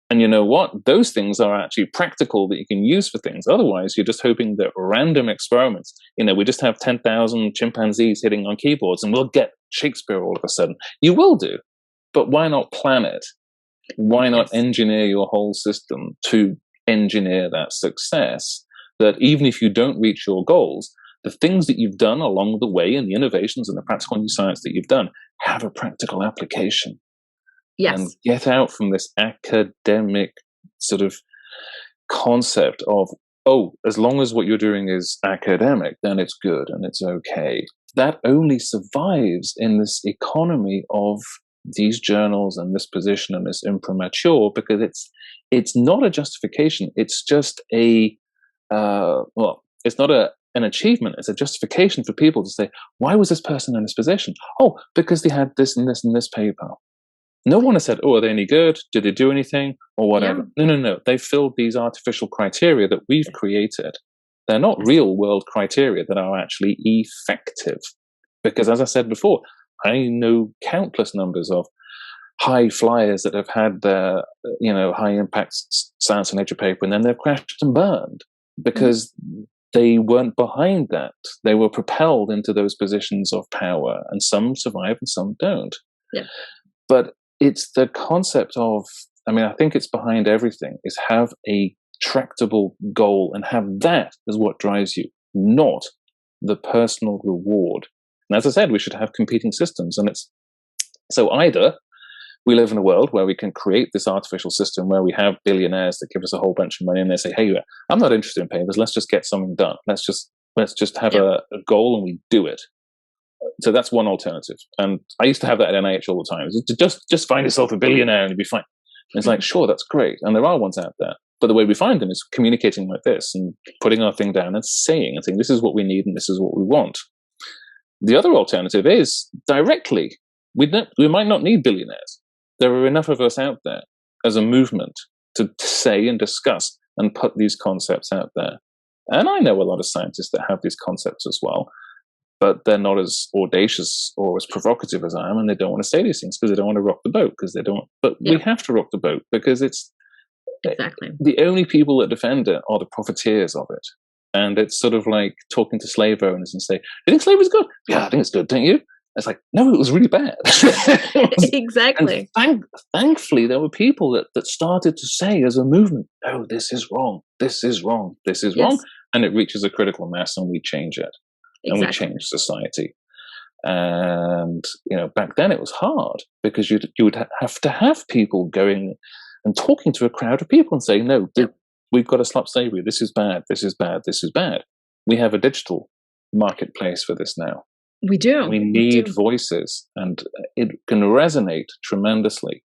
And you know what? Those things are actually practical that you can use for things. Otherwise, you're just hoping that random experiments, we just have 10,000 chimpanzees hitting on keyboards and we'll get Shakespeare all of a sudden. You will do. But why not plan it? Why not engineer your whole system to engineer that success, that even if you don't reach your goals, the things that you've done along the way and the innovations and the practical new science that you've done have a practical application. Yes. And get out from this academic sort of concept of, as long as what you're doing is academic, then it's good and it's okay. That only survives in this economy of these journals and this position and this imprimatur, because it's not a justification. It's just it's not an achievement. It's a justification for people to say, why was this person in this position? Oh, because they had this and this and this paper. No one has said, are they any good? Did they do anything? Or whatever. Yeah. No. They filled these artificial criteria that we've created. They're not real world criteria that are actually effective. Because as I said before, I know countless numbers of high flyers that have had their, high impact science and nature paper, and then they've crashed and burned because they weren't behind that. They were propelled into those positions of power, and some survive and some don't. Yeah. But it's the concept of, I mean, I think it's behind everything, is have a tractable goal and have that as what drives you, not the personal reward. And as I said, we should have competing systems. And it's so either we live in a world where we can create this artificial system where we have billionaires that give us a whole bunch of money and they say, hey, I'm not interested in papers. Let's just get something done. Let's just have a goal and we do it. So that's one alternative. And I used to have that at NIH all the time. Just find yourself a billionaire and you'll be fine. And it's like, sure, that's great. And there are ones out there. But the way we find them is communicating like this and putting our thing down and saying, this is what we need and this is what we want. The other alternative is directly. We might not need billionaires. There are enough of us out there as a movement to say and discuss and put these concepts out there. And I know a lot of scientists that have these concepts as well, but they're not as audacious or as provocative as I am, and they don't want to say these things because they don't want to rock the boat, because they don't. But we have to rock the boat because it's exactly the only people that defend it are the profiteers of it. And it's sort of like talking to slave owners and say, "You think slavery's good? Yeah, I think it's good, don't you?" It's like, no, it was really bad. Exactly. And thankfully, there were people that started to say as a movement, "Oh, this is wrong. This is wrong. This is wrong," and it reaches a critical mass, and we change it. And we change society. And back then it was hard because you would have to have people going and talking to a crowd of people and saying, no, we've got to stop slavery. This is bad. This is bad. This is bad. We have a digital marketplace for this now. We do. We need voices, and it can resonate tremendously.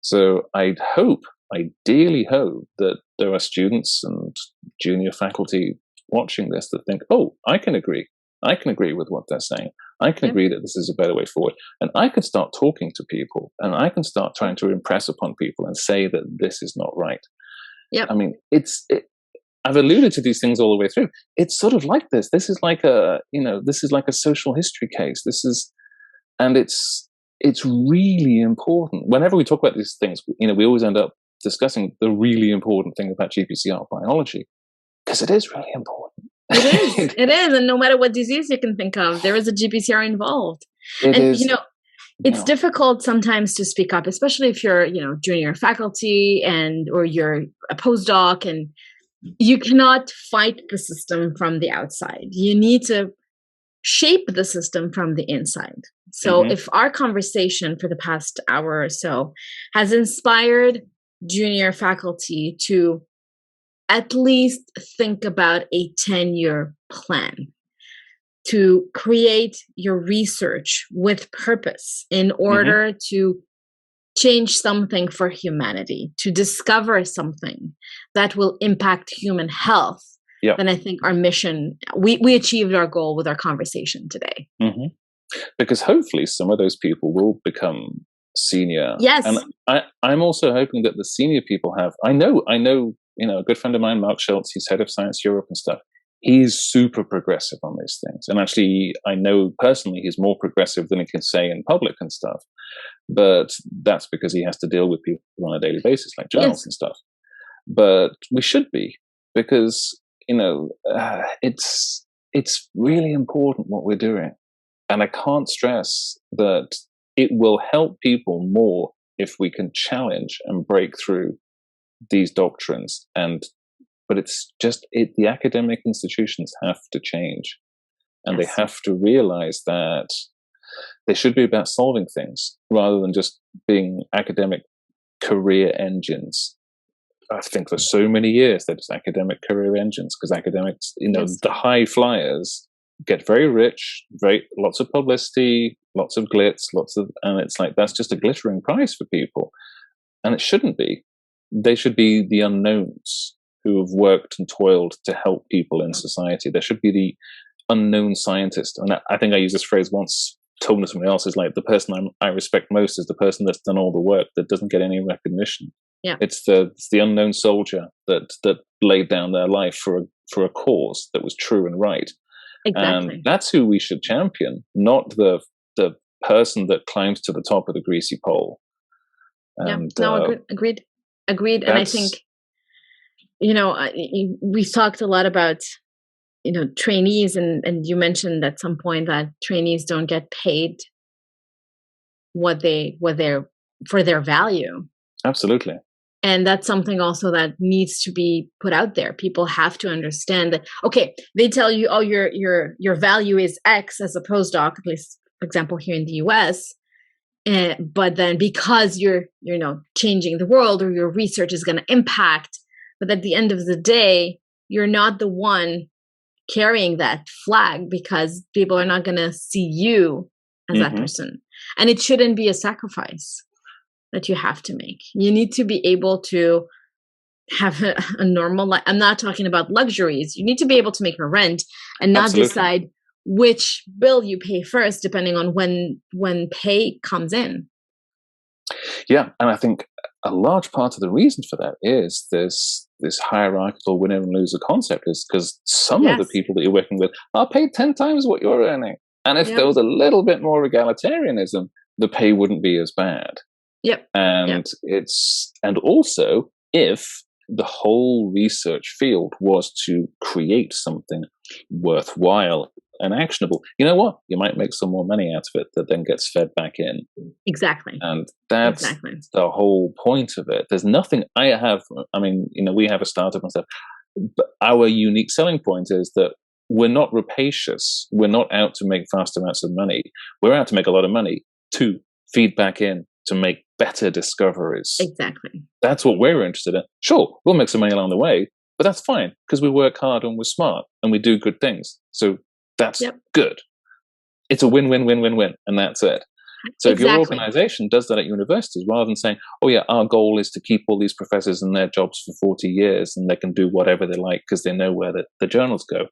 So ideally hope that there are students and junior faculty watching this that think, oh, I can agree with what they're saying. I can agree that this is a better way forward. And I can start talking to people, and I can start trying to impress upon people and say that this is not right. Yeah. I mean, I've alluded to these things all the way through. It's sort of like this. This is like a social history case. It's really important. Whenever we talk about these things, we always end up discussing the really important thing about GPCR biology, because it is really important. It is. And no matter what disease you can think of, there is a GPCR involved. It's difficult sometimes to speak up, especially if you're, junior faculty or you're a postdoc, and you cannot fight the system from the outside. You need to shape the system from the inside. So if our conversation for the past hour or so has inspired junior faculty to at least think about a 10-year plan, to create your research with purpose in order to change something for humanity, to discover something that will impact human health, then I think our mission, we achieved our goal with our conversation today. Because hopefully some of those people will become senior. Yes. And I'm also hoping that the senior people I know, a good friend of mine, Mark Schultz, he's head of Science Europe and stuff. He's super progressive on these things. And actually, I know personally he's more progressive than he can say in public and stuff. But that's because he has to deal with people on a daily basis, like journals and stuff. But we should be, because, it's really important what we're doing. And I can't stress that it will help people more if we can challenge and break through these doctrines. But it's just the academic institutions have to change, and they have to realize that they should be about solving things rather than just being academic career engines. I think for so many years they're just academic career engines, because academics, the high flyers get very rich, lots of publicity, lots of glitz, and it's like that's just a glittering prize for people, and it shouldn't be. They should be the unknowns who have worked and toiled to help people in society. There should be the unknown scientist. And I think I used this phrase once, told to somebody else, is like, the person I respect most is the person that's done all the work that doesn't get any recognition. Yeah. It's the unknown soldier that laid down their life for a cause that was true and right. Exactly. And that's who we should champion, not the person that climbs to the top of the greasy pole. And, agreed. And I think, we've talked a lot about, trainees, and you mentioned at some point that trainees don't get paid for their value. Absolutely. And that's something also that needs to be put out there. People have to understand that, okay, they tell you, oh, your value is X as a postdoc, at least, for example, here in the US. But then because you're changing the world, or your research is going to impact, but at the end of the day, you're not the one carrying that flag, because people are not going to see you as that person. And it shouldn't be a sacrifice that you have to make. You need to be able to have a normal life. I'm not talking about luxuries. You need to be able to make a rent and not decide which bill you pay first, depending on when pay comes in. Yeah, and I think a large part of the reason for that is this hierarchical winner and loser concept, is because some of the people that you're working with are paid 10 times what you're earning. And if there was a little bit more egalitarianism, the pay wouldn't be as bad. And also, if the whole research field was to create something worthwhile and actionable, you know what? You might make some more money out of it that then gets fed back in. Exactly. And that's the whole point of it. There's nothing we have a startup and stuff, but our unique selling point is that we're not rapacious. We're not out to make vast amounts of money. We're out to make a lot of money to feed back in, to make better discoveries. Exactly. That's what we're interested in. Sure, we'll make some money along the way, but that's fine, because we work hard and we're smart and we do good things. So that's good. It's a win-win-win-win-win, and that's it. So if your organization does that at universities, rather than saying, oh yeah, our goal is to keep all these professors in their jobs for 40 years and they can do whatever they like because they know where the journals go,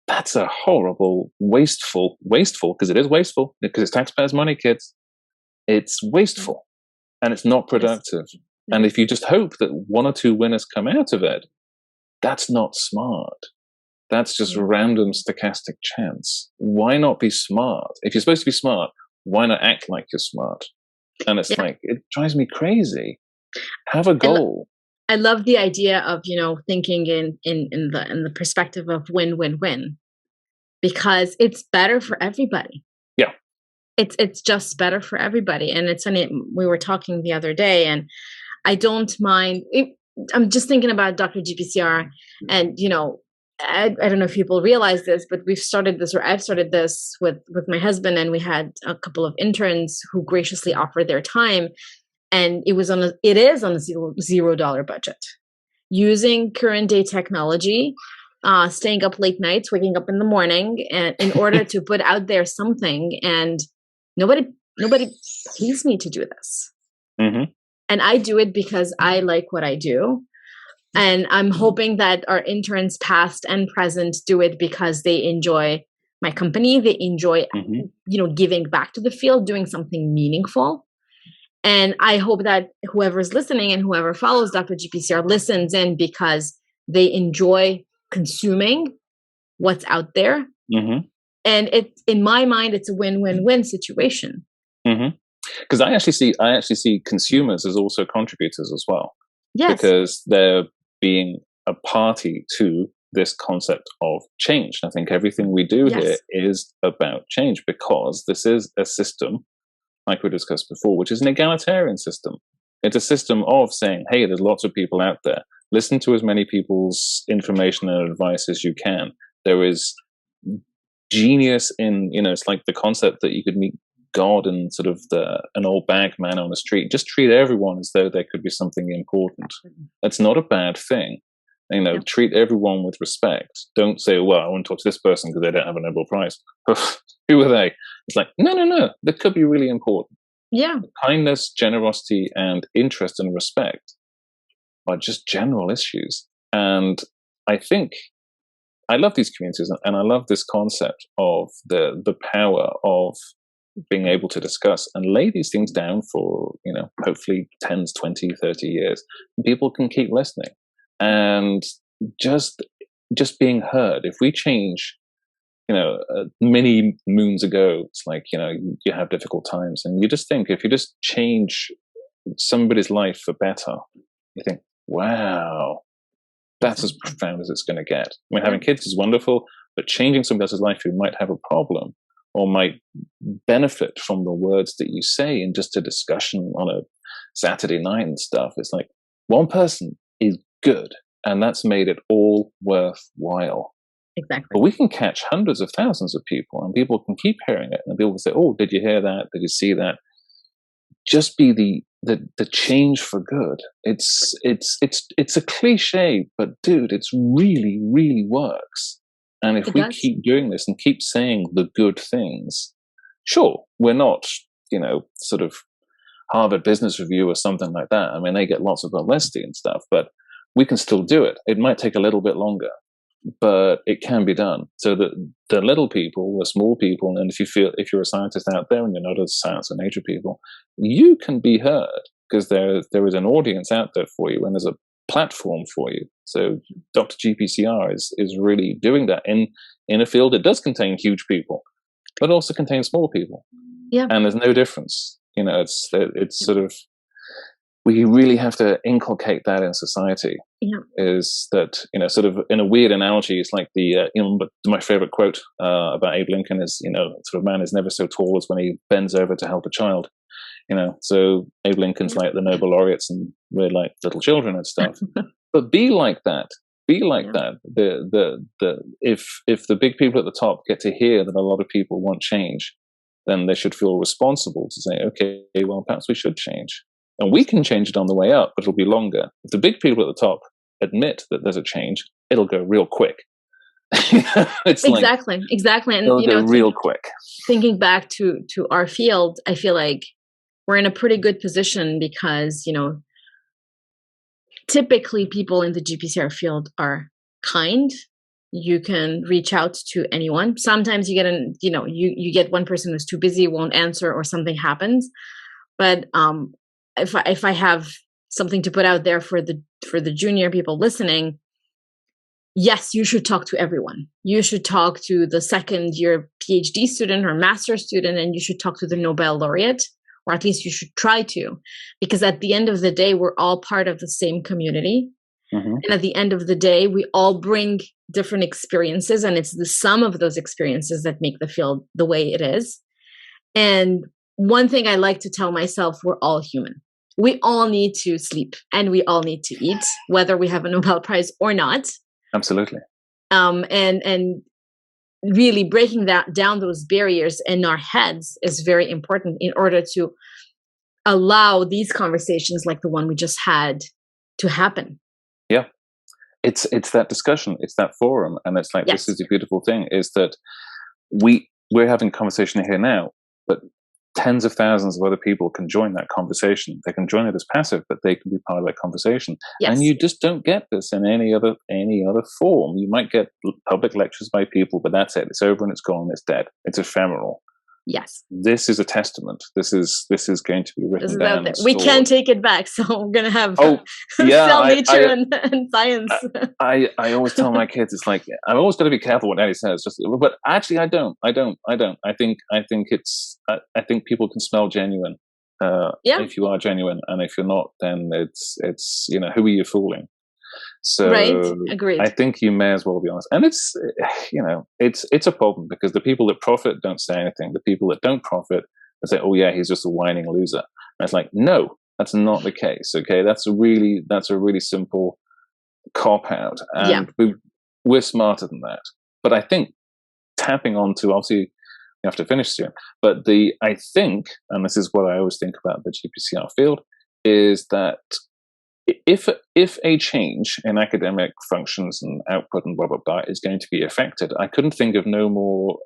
that's a horrible, wasteful, because it is wasteful, because it's taxpayers' money, kids. It's wasteful and it's not productive. And if you just hope that one or two winners come out of it, that's not smart. That's just random stochastic chance. Why not be smart? If you're supposed to be smart, why not act like you're smart? And it's like, it drives me crazy. Have a goal. I love the idea of, thinking in the perspective of win-win-win, because it's better for everybody. Yeah. It's just better for everybody. And it's funny, we were talking the other day, and I don't mind. I'm just thinking about Dr. GPCR, and I don't know if people realize this, but I've started this with my husband, and we had a couple of interns who graciously offered their time, and it is on a $0 budget, using current day technology, staying up late nights, waking up in the morning, and in order to put out there something. And nobody pays me to do this. And I do it because I like what I do. And I'm hoping that our interns, past and present, do it because they enjoy my company. They enjoy, giving back to the field, doing something meaningful. And I hope that whoever's listening and whoever follows Dr. GPCR listens in because they enjoy consuming what's out there. And in my mind, it's a win-win-win situation. Because I actually see consumers as also contributors as well. Yes. Because they're being a party to this concept of change. I think everything we do here is about change, because this is a system, like we discussed before, which is an egalitarian system. It's a system of saying, hey, there's lots of people out there. Listen to as many people's information and advice as you can. There is genius in, it's like the concept that you could meet God and sort of an old bag man on the street. Just treat everyone as though there could be something important. That's not a bad thing. Treat everyone with respect. Don't say, well, I want to talk to this person because they don't have a Nobel Prize. Who are they? It's like, no. That could be really important. Yeah. Kindness, generosity, and interest and respect are just general issues. And I think I love these communities, and I love this concept of the power of being able to discuss and lay these things down for, hopefully 10, 20, 30 years. People can keep listening and just being heard. If we change, many moons ago, it's like, you have difficult times, and you just think, if you just change somebody's life for better, you think, wow, that's as profound as it's going to get. Having kids is wonderful, but changing somebody else's life who might have a problem, or might benefit from the words that you say in just a discussion on a Saturday night and stuff. It's like one person is good, and that's made it all worthwhile. Exactly. But we can catch hundreds of thousands of people, and people can keep hearing it, and people can say, "Oh, did you hear that? Did you see that?" Just be the change for good. It's a cliche, but dude, it's really, really works. And if we keep doing this and keep saying the good things, sure, we're not, sort of Harvard Business Review or something like that. I mean, they get lots of publicity and stuff, but we can still do it. It might take a little bit longer, but it can be done. So that the little people, the small people, and if you're a scientist out there and you're not a science or nature people, you can be heard because there is an audience out there for you, and there's a platform for you. So Dr. GPCR is really doing that in a field that does contain huge people, but also contains small people. Yeah, and there's no difference. It's sort of, we really have to inculcate that in society. Yeah. Is that, sort of in a weird analogy, it's like but my favorite quote about Abe Lincoln is, sort of, man is never so tall as when he bends over to help a child. So Abe Lincoln's like the Nobel laureates, and we're like little children and stuff. But be like that. Be like that. If the big people at the top get to hear that a lot of people want change, then they should feel responsible to say, okay, well, perhaps we should change. And we can change it on the way up, but it'll be longer. If the big people at the top admit that there's a change, it'll go real quick. Exactly. And it'll go real quick. Thinking back to our field, I feel like we're in a pretty good position because, typically people in the GPCR field are kind. You can reach out to anyone. Sometimes you get you get one person who's too busy, won't answer, or something happens. But if I have something to put out there for the junior people listening, yes, you should talk to everyone. You should talk to the second year PhD student or master student, and you should talk to the Nobel laureate, or at least you should try to, because at the end of the day, we're all part of the same community. Mm-hmm. And at the end of the day, we all bring different experiences, and it's the sum of those experiences that make the field the way it is. And one thing I like to tell myself, we're all human. We all need to sleep, and we all need to eat, whether we have a Nobel Prize or not. Absolutely. And really breaking down those barriers in our heads is very important in order to allow these conversations like the one we just had to happen. Yeah. It's that discussion, it's that forum. And it's like, yes. This is the beautiful thing, is that we're having a conversation here now, but tens of thousands of other people can join that conversation. They can join it as passive, but they can be part of that conversation. Yes. And you just don't get this in any other form. You might get public lectures by people, but that's it. It's over and it's gone. It's dead. It's ephemeral. Yes. This is a testament. This is going to be written down. We can't take it back, so we're going to have cell nature and science. I always tell my kids, it's like, I've always got to be careful what Eddie says. But actually, I don't. I think people can smell genuine. If you are genuine, and if you're not, then it's who are you fooling? So right, agreed. I think you may as well be honest. And it's it's a problem, because the people that profit don't say anything. The people that don't profit, they say, "Oh yeah, he's just a whining loser." And it's like, no, that's not the case. Okay, that's a really simple cop out, and we're smarter than that. But I think tapping onto, obviously you have to finish soon, but I think, and this is what I always think about the GPCR field, is that if a change in academic functions and output and blah, blah, blah is going to be affected, I couldn't think of no more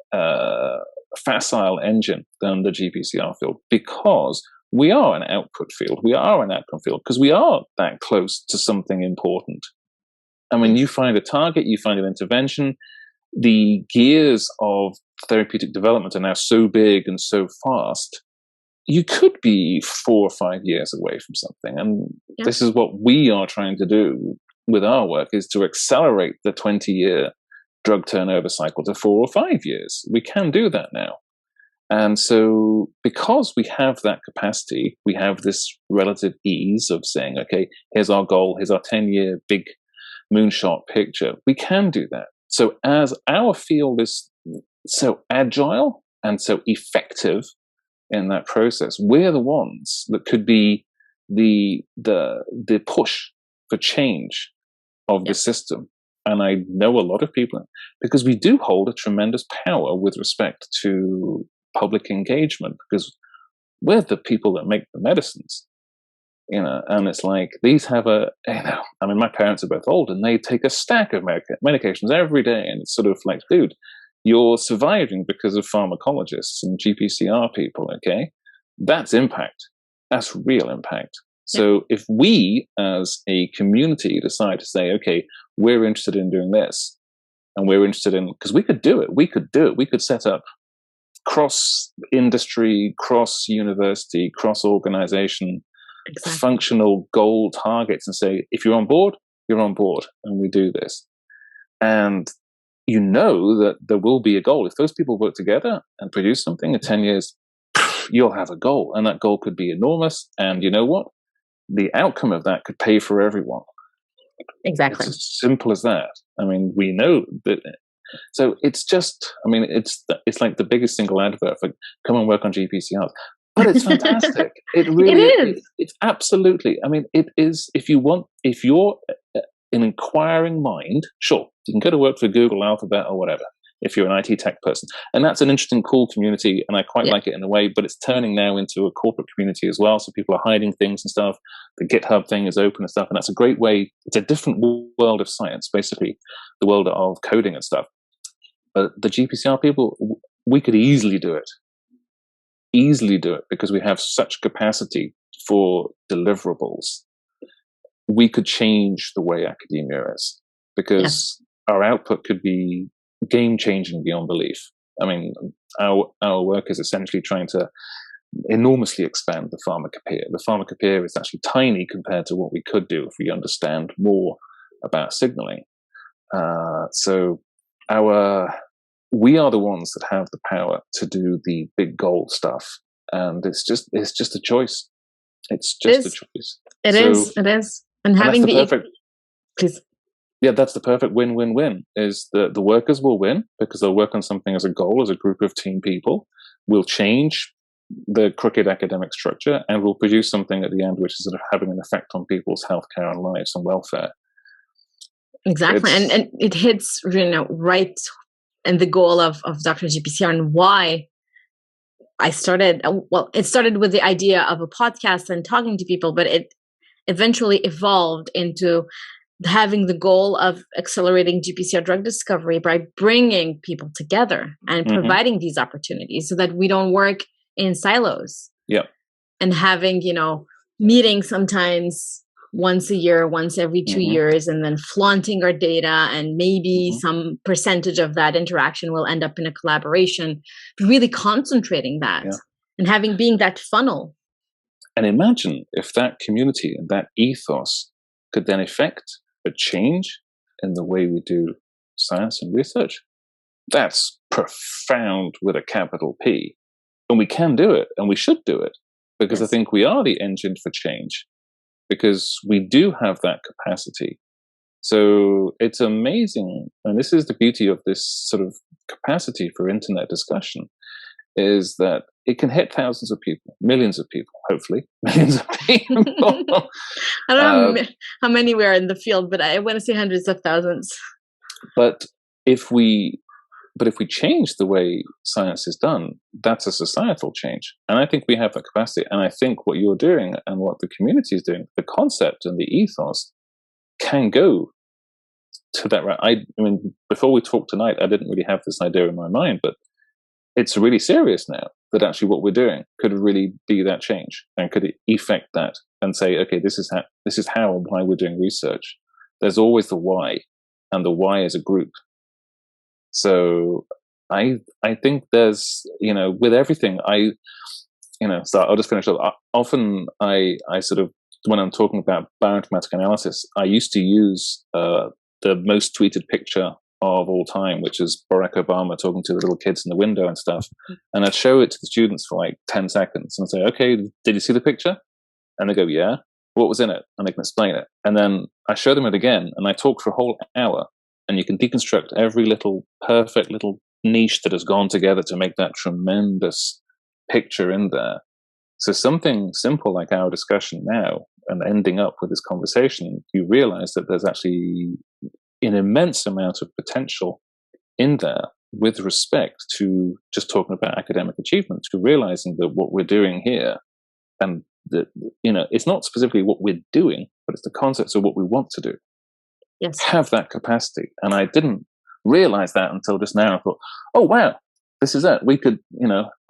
facile engine than the GPCR field, because we are an output field. We are an outcome field, because we are that close to something important. And when you find a target, you find an intervention, the gears of therapeutic development are now so big and so fast, you could be 4 or 5 years away from something. And this is what we are trying to do with our work, is to accelerate the 20-year drug turnover cycle to 4 or 5 years. We can do that now. And so because we have that capacity, we have this relative ease of saying, okay, here's our goal, here's our 10-year big moonshot picture. We can do that. So as our field is so agile, and so effective in that process. We're the ones that could be the push for change of the system. And I know a lot of people, because we do hold a tremendous power with respect to public engagement, because we're the people that make the medicines, and it's like, these have my parents are both old, and they take a stack of medications every day, and it's sort of like, dude, you're surviving because of pharmacologists and GPCR people, okay? That's impact. That's real impact. So if we as a community decide to say, okay, we're interested in doing this, and we're interested in, because we could do it. We could set up cross-industry, cross-university, cross-organization, functional goal targets, and say, if you're on board, you're on board, and we do this. And that there will be a goal. If those people work together and produce something in 10 years, you'll have a goal, and that goal could be enormous. And you know what? The outcome of that could pay for everyone. Exactly. It's as simple as that. I mean, we know that. So it's just, it's like the biggest single advert for come and work on GPCRs. But it's fantastic. It really is. It's absolutely. It is. If you're an inquiring mind, sure, you can go to work for Google, Alphabet, or whatever, if you're an IT tech person. And that's an interesting, cool community, and I quite like it in a way, but it's turning now into a corporate community as well, so people are hiding things and stuff. The GitHub thing is open and stuff, and that's a great way. It's a different world of science, basically, the world of coding and stuff. But the GPCR people, we could easily do it, because we have such capacity for deliverables. We could change the way academia is, because our output could be game-changing beyond belief. Our work is essentially trying to enormously expand the pharmacopoeia. The pharmacopoeia is actually tiny compared to what we could do if we understand more about signaling. So we are the ones that have the power to do the big goal stuff, and it's just a choice. It's just a choice. It is. And having the perfect, please. Yeah, that's the perfect win-win-win, is that the workers will win because they'll work on something as a goal, as a group of team people. We'll change the crooked academic structure, and we'll produce something at the end which is sort of having an effect on people's healthcare and lives and welfare. Exactly. And it hits, right in the goal of Dr. GPCR, and why I started. Well, it started with the idea of a podcast and talking to people, but it eventually evolved into having the goal of accelerating GPCR drug discovery by bringing people together and providing these opportunities so that we don't work in silos. Yeah. And having, meetings sometimes once a year, once every 2 years, and then flaunting our data, and maybe some percentage of that interaction will end up in a collaboration, but really concentrating that and being that funnel. And imagine if that community and that ethos could then affect a change in the way we do science and research. That's profound with a capital P. And we can do it, and we should do it, because I think we are the engine for change, because we do have that capacity. So it's amazing. And this is the beauty of this sort of capacity for internet discussion, is that it can hit thousands of people, millions of people, hopefully, millions of people. I don't know how many we are in the field, but I want to say hundreds of thousands. But if we change the way science is done, that's a societal change. And I think we have that capacity. And I think what you're doing and what the community is doing, the concept and the ethos can go to that. I mean, before we talked tonight, I didn't really have this idea in my mind, but it's really serious now that actually what we're doing could really be that change and could effect that and say, okay, this is how and why we're doing research. There's always the why, and the why is a group. So I think there's, with everything, so I'll just finish up. Often I sort of, when I'm talking about bioinformatic analysis, I used to use the most tweeted picture of all time, which is Barack Obama talking to the little kids in the window and stuff. And I'd show it to the students for like 10 seconds and say, okay, did you see the picture? And they go, yeah. What was in it? And they can explain it. And then I show them it again, and I talk for a whole hour, and you can deconstruct every little perfect little niche that has gone together to make that tremendous picture in there. So something simple like our discussion now and ending up with this conversation, you realize that there's actually an immense amount of potential in there with respect to just talking about academic achievement, to realizing that what we're doing here, and that, it's not specifically what we're doing, but it's the concepts of what we want to do. Yes. Have that capacity. And I didn't realize that until just now. I thought, oh, wow, this is it. We could,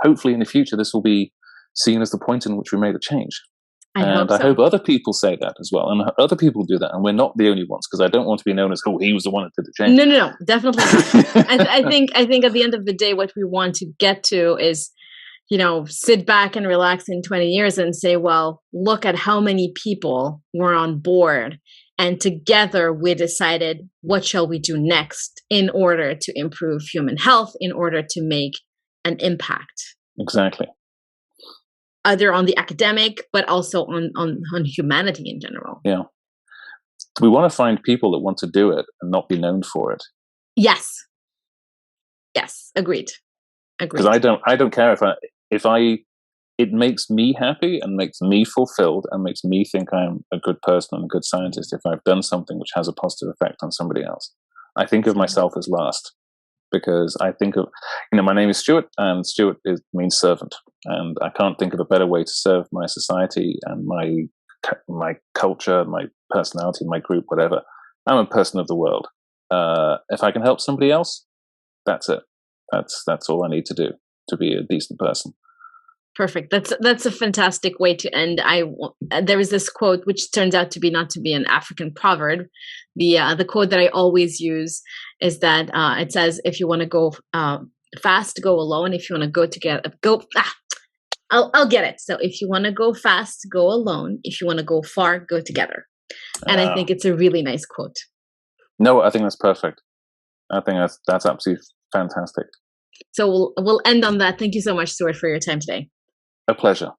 hopefully in the future, this will be seen as the point in which we made a change. I hope other people say that as well, and other people do that, and we're not the only ones, because I don't want to be known as, oh, he was the one that did the change. No, definitely not. I think at the end of the day, what we want to get to is, sit back and relax in 20 years and say, well, look at how many people were on board, and together we decided, what shall we do next in order to improve human health, in order to make an impact. Exactly. Either on the academic, but also on humanity in general. Yeah. We want to find people that want to do it and not be known for it. Yes. Agreed. Because I don't care if it makes me happy and makes me fulfilled and makes me think I'm a good person and a good scientist if I've done something which has a positive effect on somebody else. I think of myself as last. Because I think of, my name is Stuart, and Stuart means servant, and I can't think of a better way to serve my society and my culture, my personality, my group, whatever. I'm a person of the world. If I can help somebody else, that's it. That's all I need to do to be a decent person. Perfect. That's a fantastic way to end. There is this quote which turns out to be not to be an African proverb. The quote that I always use is that it says, "If you want to go fast, go alone. If you want to go together, go." I'll get it. So if you want to go fast, go alone. If you want to go far, go together. And I think it's a really nice quote. No, I think that's perfect. I think that's absolutely fantastic. So we'll end on that. Thank you so much, Stuart, for your time today. A pleasure.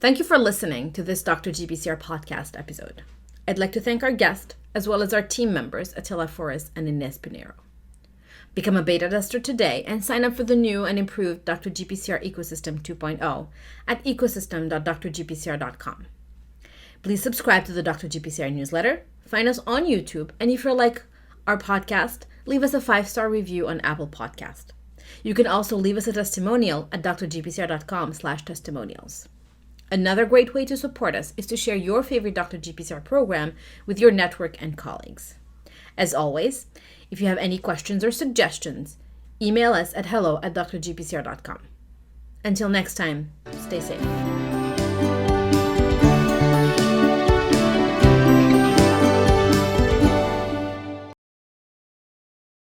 Thank you for listening to this Dr. GPCR podcast episode. I'd like to thank our guest, as well as our team members, Attila Forrest and Ines Pinero. Become a beta tester today and sign up for the new and improved Dr. GPCR Ecosystem 2.0 at ecosystem.drgpcr.com. Please subscribe to the Dr. GPCR newsletter, find us on YouTube, and if you're like our podcast, leave us a 5-star review on Apple Podcast. You can also leave us a testimonial at drgpcr.com/testimonials. Another great way to support us is to share your favorite Dr. GPCR program with your network and colleagues. As always, if you have any questions or suggestions, email us at hello@drgpcr.com. Until next time, stay safe.